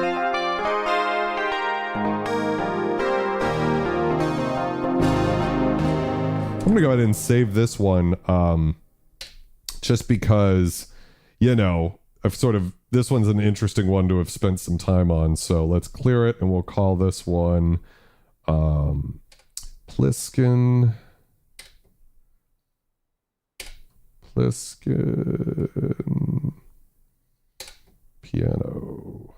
I'm gonna go ahead and save this one, just because, you know, I've sort of, this one's an interesting one to have spent some time on. So let's clear it and we'll call this one Pliskin piano.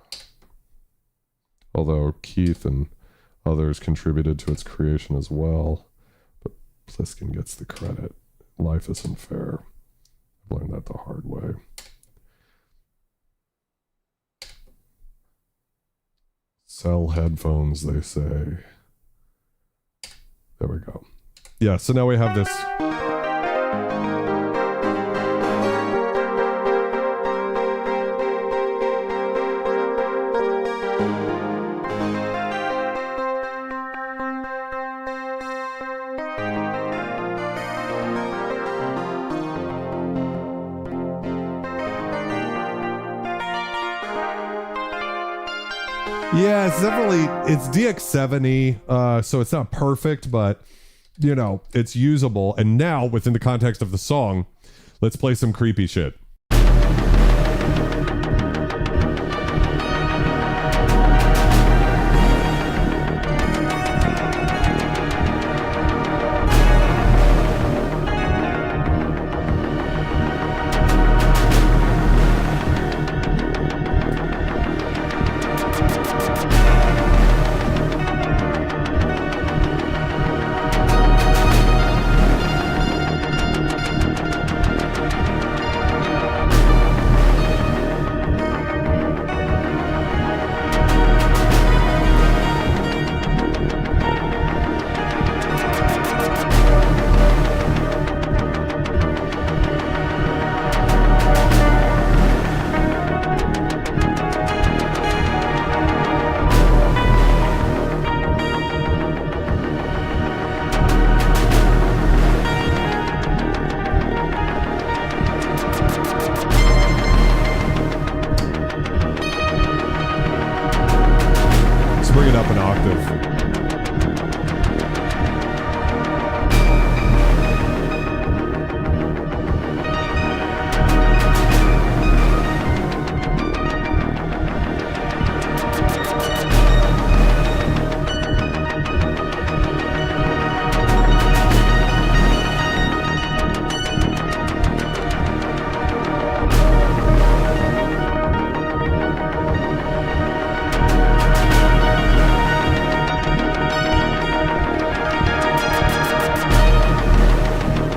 Although Keith and others contributed to its creation as well. But Pliskin gets the credit. Life isn't fair. I've learned that the hard way. Sell headphones, they say. There we go. Yeah, so now we have this. Yeah, it's definitely, it's DX70, so it's not perfect, but, you know, it's usable. And now, within the context of the song, let's play some creepy shit. Bring it up an octave.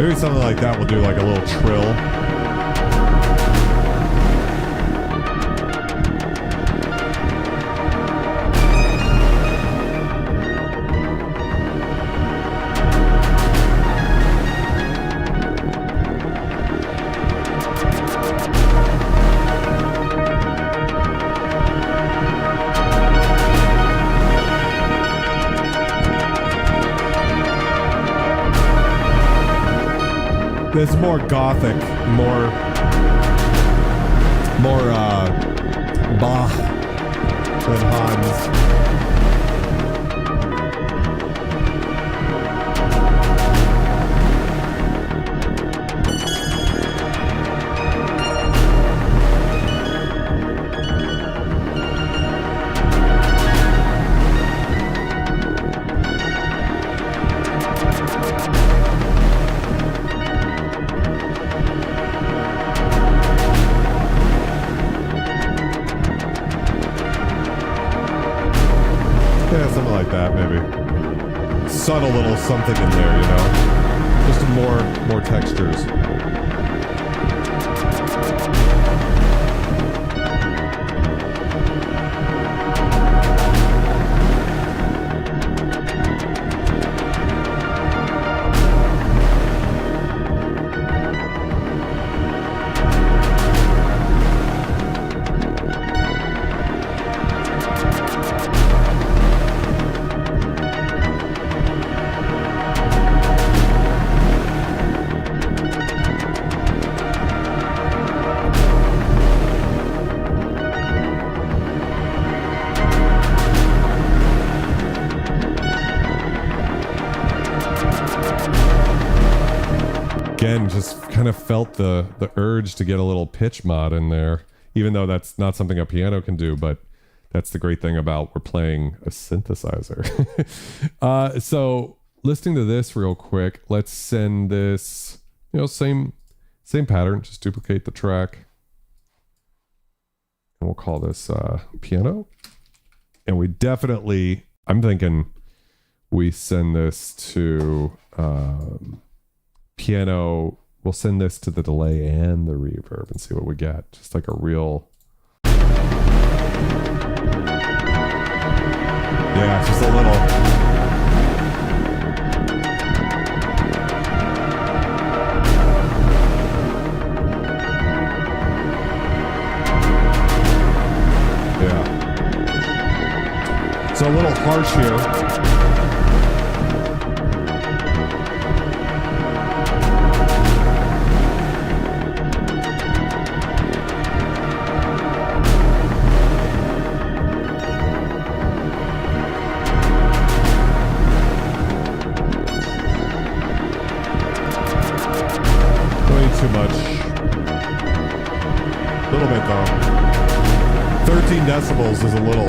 Maybe something like that will do like a little trill. It's more gothic, more Bach than Hans. Subtle little something in there, you know, just more textures. Again, just kind of felt the urge to get a little pitch mod in there, even though that's not something a piano can do, but that's the great thing about we're playing a synthesizer. So listening to this real quick, let's send this, same pattern, just duplicate the track. And we'll call this piano. And we definitely, I'm thinking we send this to piano. We'll send this to the delay and the reverb and see what we get. Just like a real... Yeah, just a little. Yeah. So a little harsh here. Too much. A little bit though. 13 decibels is a little.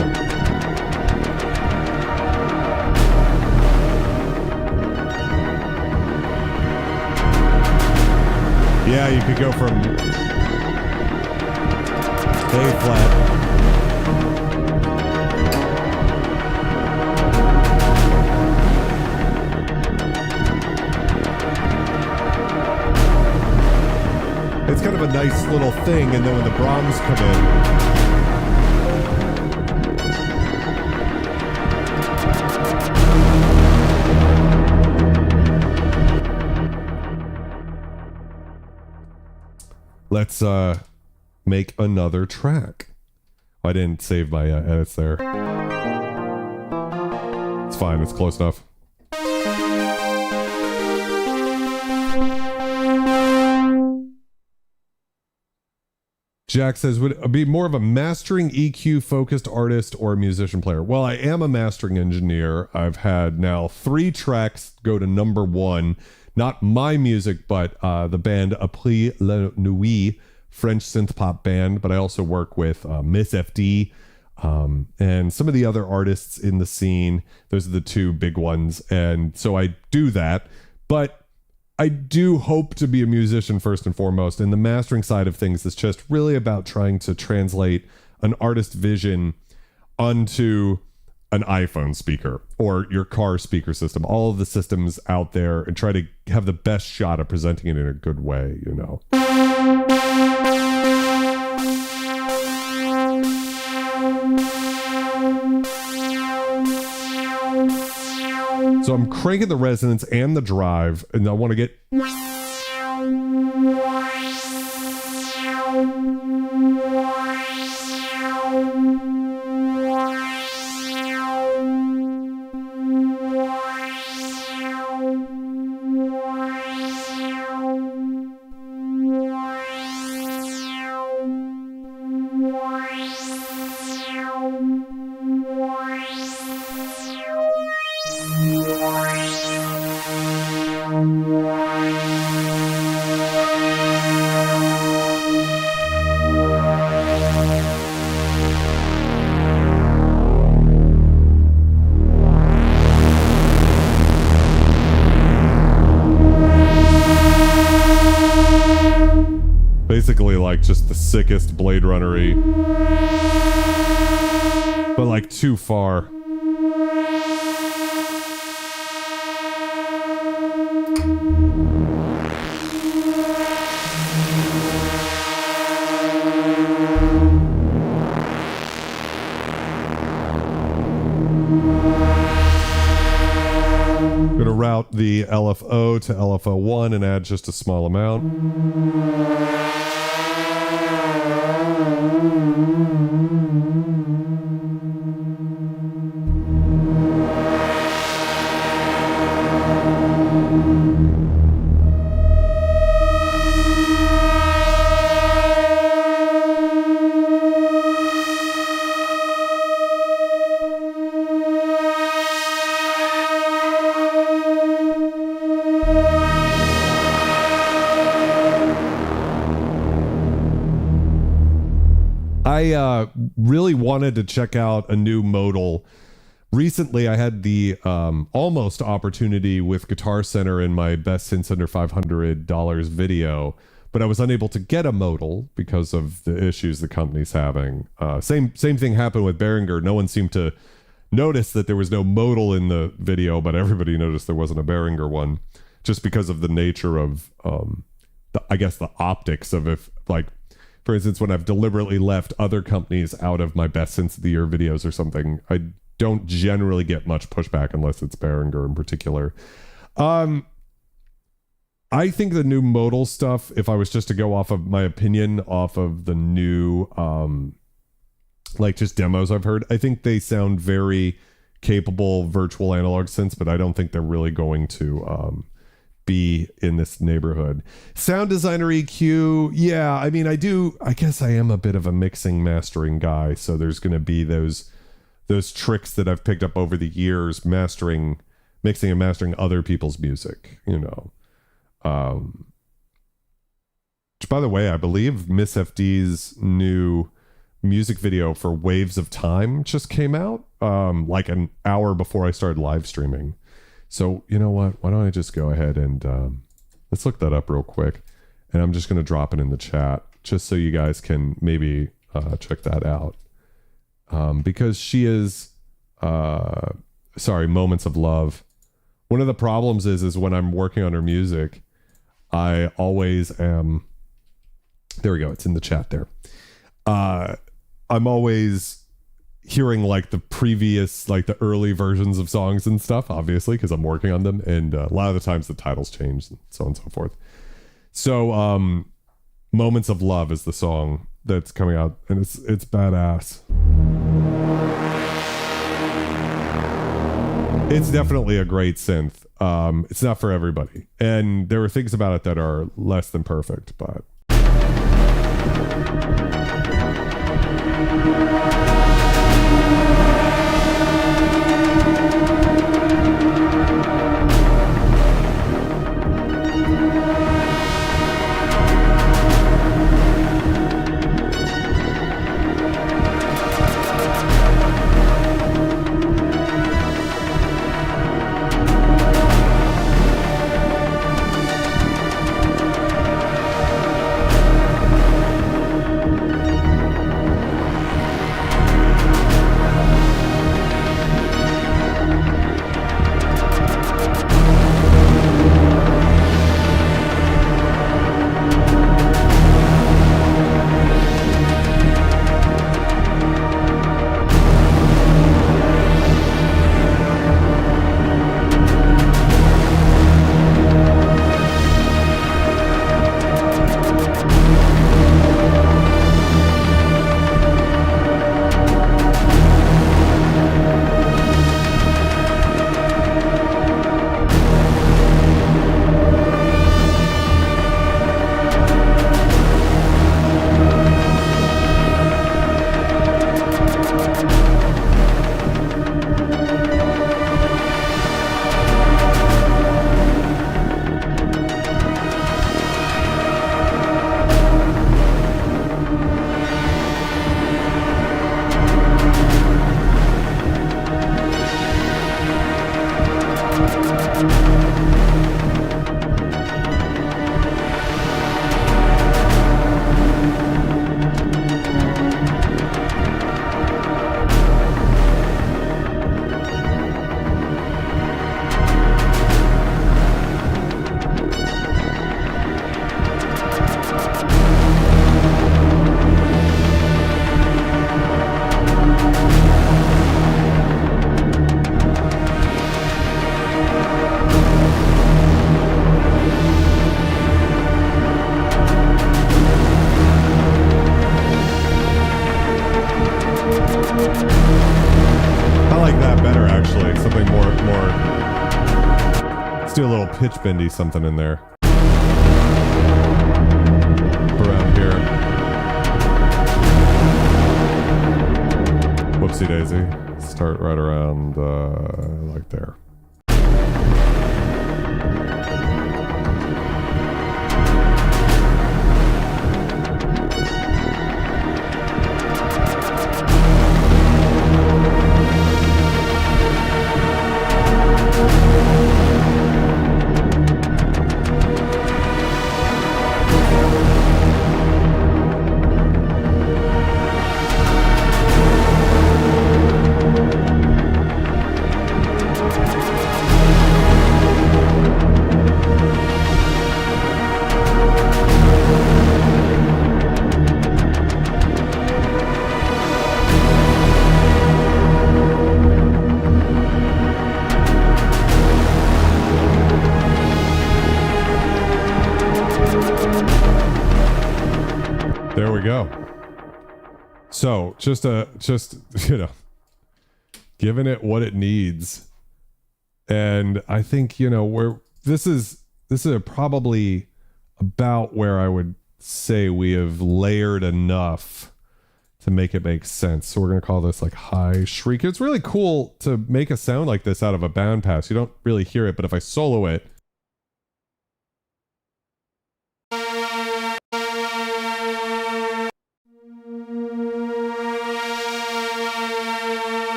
Yeah, you could go from A flat. It's kind of a nice little thing, and then when the BRAAMs come in. Let's make another track. I didn't save my edits there. It's fine, it's close enough. Jack says, would it be more of a mastering EQ focused artist or a musician player? Well, I am a mastering engineer. I've had now 3 tracks go to #1. Not my music, but the band Après la Nuit, French synth pop band. But I also work with Miss FD and some of the other artists in the scene. Those are the 2 big ones. And so I do that. But I do hope to be a musician first and foremost, and the mastering side of things is just really about trying to translate an artist's vision onto an iPhone speaker or your car speaker system, all of the systems out there, and try to have the best shot of presenting it in a good way, So I'm cranking the resonance and the drive, and I want to get... Basically like just the sickest Blade Runner-y, but like too far. I'm gonna route the LFO to LFO1 and add just a small amount. I really wanted to check out a new modal. Recently, I had the almost opportunity with Guitar Center in my best synths under $500 video, but I was unable to get a modal because of the issues the company's having. Same thing happened with Behringer. No one seemed to notice that there was no modal in the video, but everybody noticed there wasn't a Behringer one, just because of the nature of, I guess, the optics of if, like, for instance, when I've deliberately left other companies out of my best synths of the year videos or something, I don't generally get much pushback unless it's Behringer in particular. I think the new modal stuff, if I was just to go off of my opinion off of the new like just demos I've heard, I think they sound very capable virtual analog synths, but I don't think they're really going to be in this neighborhood. Sound designer EQ, yeah, I mean, I guess I am a bit of a mixing mastering guy, so there's going to be those tricks that I've picked up over the years, mixing and mastering other people's music, you know. Which, by the way, I believe Miss FD's new music video for Waves of Time just came out like an hour before I started live streaming. So, you know what? Why don't I just go ahead and let's look that up real quick. And I'm just going to drop it in the chat just so you guys can maybe check that out. Because she is, Moments of Love. One of the problems is when I'm working on her music, I always am, there we go, it's in the chat there. I'm always hearing like the previous, like the early versions of songs and stuff, obviously, because I'm working on them. And a lot of the times the titles change and so on and so forth. So Moments of Love is the song that's coming out, and it's badass. It's definitely a great synth. It's not for everybody, and there are things about it that are less than perfect, but pitch bendy something in there around here. Whoopsie daisy. Start right around like there. There we go. So just you know, giving it what it needs. And I think, you know, this is probably about where I would say we have layered enough to make it make sense. So we're going to call this like high shriek. It's really cool to make a sound like this out of a bandpass. You don't really hear it, but if I solo it,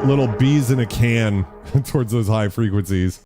little bees in a can towards those high frequencies.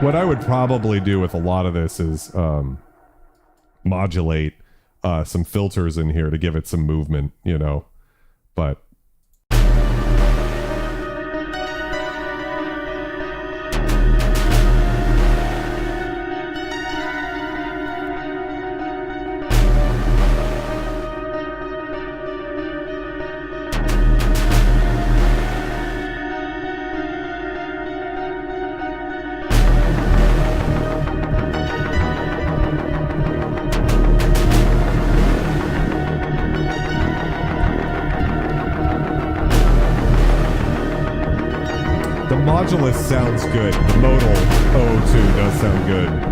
What I would probably do with a lot of this is modulate some filters in here to give it some movement, you know, but Modulus sounds good. The Modal 002 does sound good.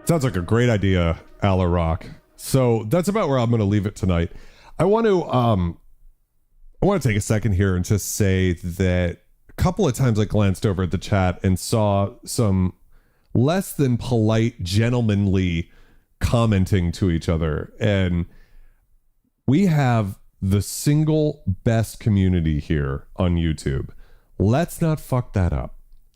Sounds like a great idea, Ala Rock. So that's about where I'm going to leave it tonight. I want to take a second here and just say that a couple of times I glanced over at the chat and saw some less than polite, gentlemanly commenting to each other. And we have the single best community here on YouTube. Let's not fuck that up.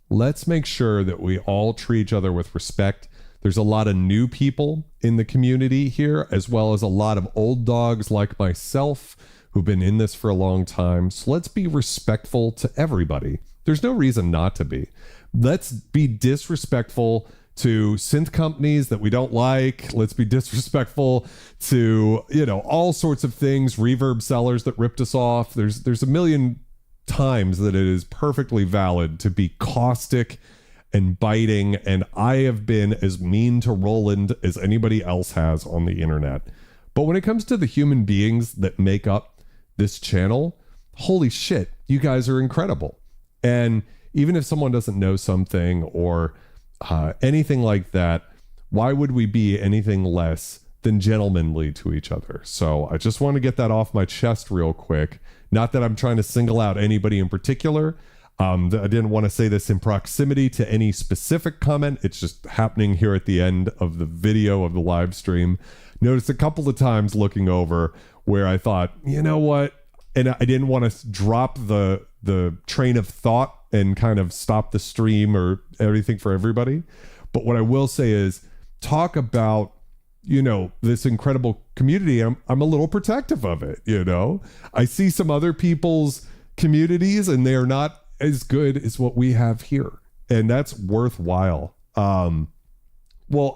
Let's make sure that we all treat each other with respect. There's a lot of new people in the community here, as well as a lot of old dogs like myself who've been in this for a long time. So let's be respectful to everybody. There's no reason not to be. Let's be disrespectful to synth companies that we don't like. Let's be disrespectful to, all sorts of things, reverb sellers that ripped us off. There's a million times that it is perfectly valid to be caustic and biting, and I have been as mean to Roland as anybody else has on the internet. But when it comes to the human beings that make up this channel, holy shit, you guys are incredible. And even if someone doesn't know something or anything like that, why would we be anything less than gentlemanly to each other? So I just want to get that off my chest real quick. Not that I'm trying to single out anybody in particular. I didn't want to say this in proximity to any specific comment. It's just happening here at the end of the video of the live stream. Noticed a couple of times looking over where I thought, you know what? And I didn't want to drop the train of thought and kind of stop the stream or everything for everybody. But what I will say is talk about, this incredible community. I'm a little protective of it. I see some other people's communities and they are not as good as what we have here. And that's worthwhile. Well,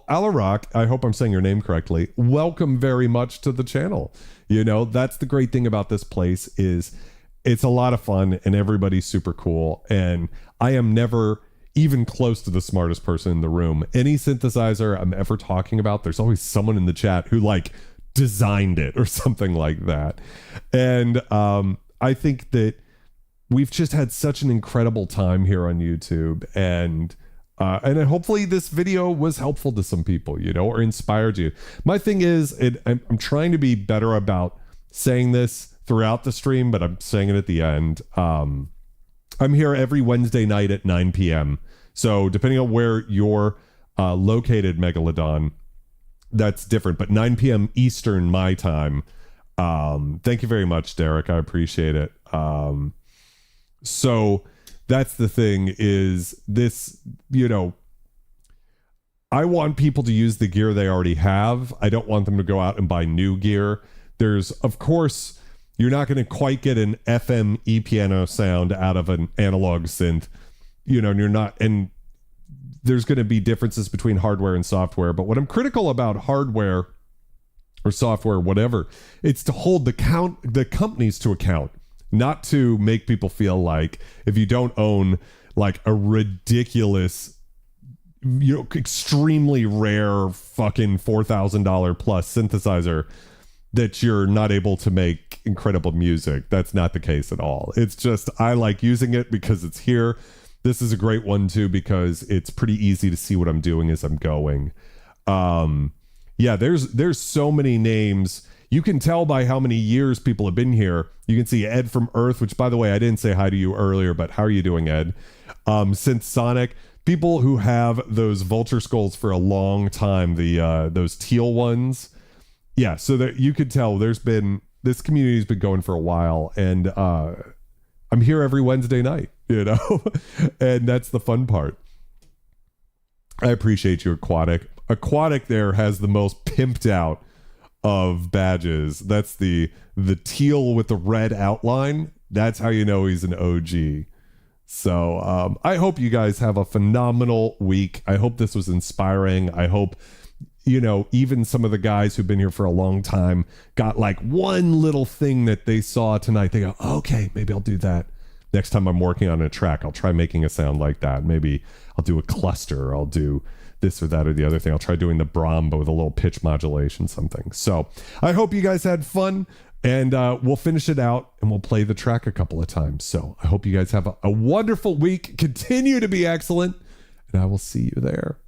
Alarak, I hope I'm saying your name correctly. Welcome very much to the channel. That's the great thing about this place is it's a lot of fun and everybody's super cool. And I am never even close to the smartest person in the room. Any synthesizer I'm ever talking about, there's always someone in the chat who designed it or something like that. And I think that we've just had such an incredible time here on YouTube, and hopefully this video was helpful to some people, or inspired you. My thing is, I'm trying to be better about saying this throughout the stream, but I'm saying it at the end. I'm here every Wednesday night at 9 p.m. So depending on where you're located, Megalodon, that's different, but 9 p.m. Eastern, my time. Thank you very much, Derek. I appreciate it. So that's the thing is this, I want people to use the gear they already have. I don't want them to go out and buy new gear. There's, of course, you're not going to quite get an FM E-piano sound out of an analog synth, and you're not, and there's going to be differences between hardware and software. But what I'm critical about hardware or software, whatever, it's to hold the companies to account. Not to make people feel like if you don't own a ridiculous, extremely rare fucking $4,000 plus synthesizer that you're not able to make incredible music. That's not the case at all. It's just, I like using it because it's here. This is a great one too, because it's pretty easy to see what I'm doing as I'm going. There's so many names. You can tell by how many years people have been here. You can see Ed from Earth, which, by the way, I didn't say hi to you earlier, but how are you doing, Ed? Synth Sonic, people who have those Vulture skulls for a long time, those teal ones. Yeah, so that you could tell this community's been going for a while, and I'm here every Wednesday night, and that's the fun part. I appreciate you, Aquatic. Aquatic there has the most pimped out of badges. That's the teal with the red outline. That's how you know he's an OG. So I hope you guys have a phenomenal week. I hope this was inspiring. I hope even some of the guys who've been here for a long time got one little thing that they saw tonight. They go, okay, maybe I'll do that next time I'm working on a track. I'll try making a sound like that. Maybe I'll do a cluster, or I'll do this or that or the other thing. I'll try doing the BRAAM, but with a little pitch modulation, something. So I hope you guys had fun, and we'll finish it out and we'll play the track a couple of times. So I hope you guys have a wonderful week. Continue to be excellent, and I will see you there.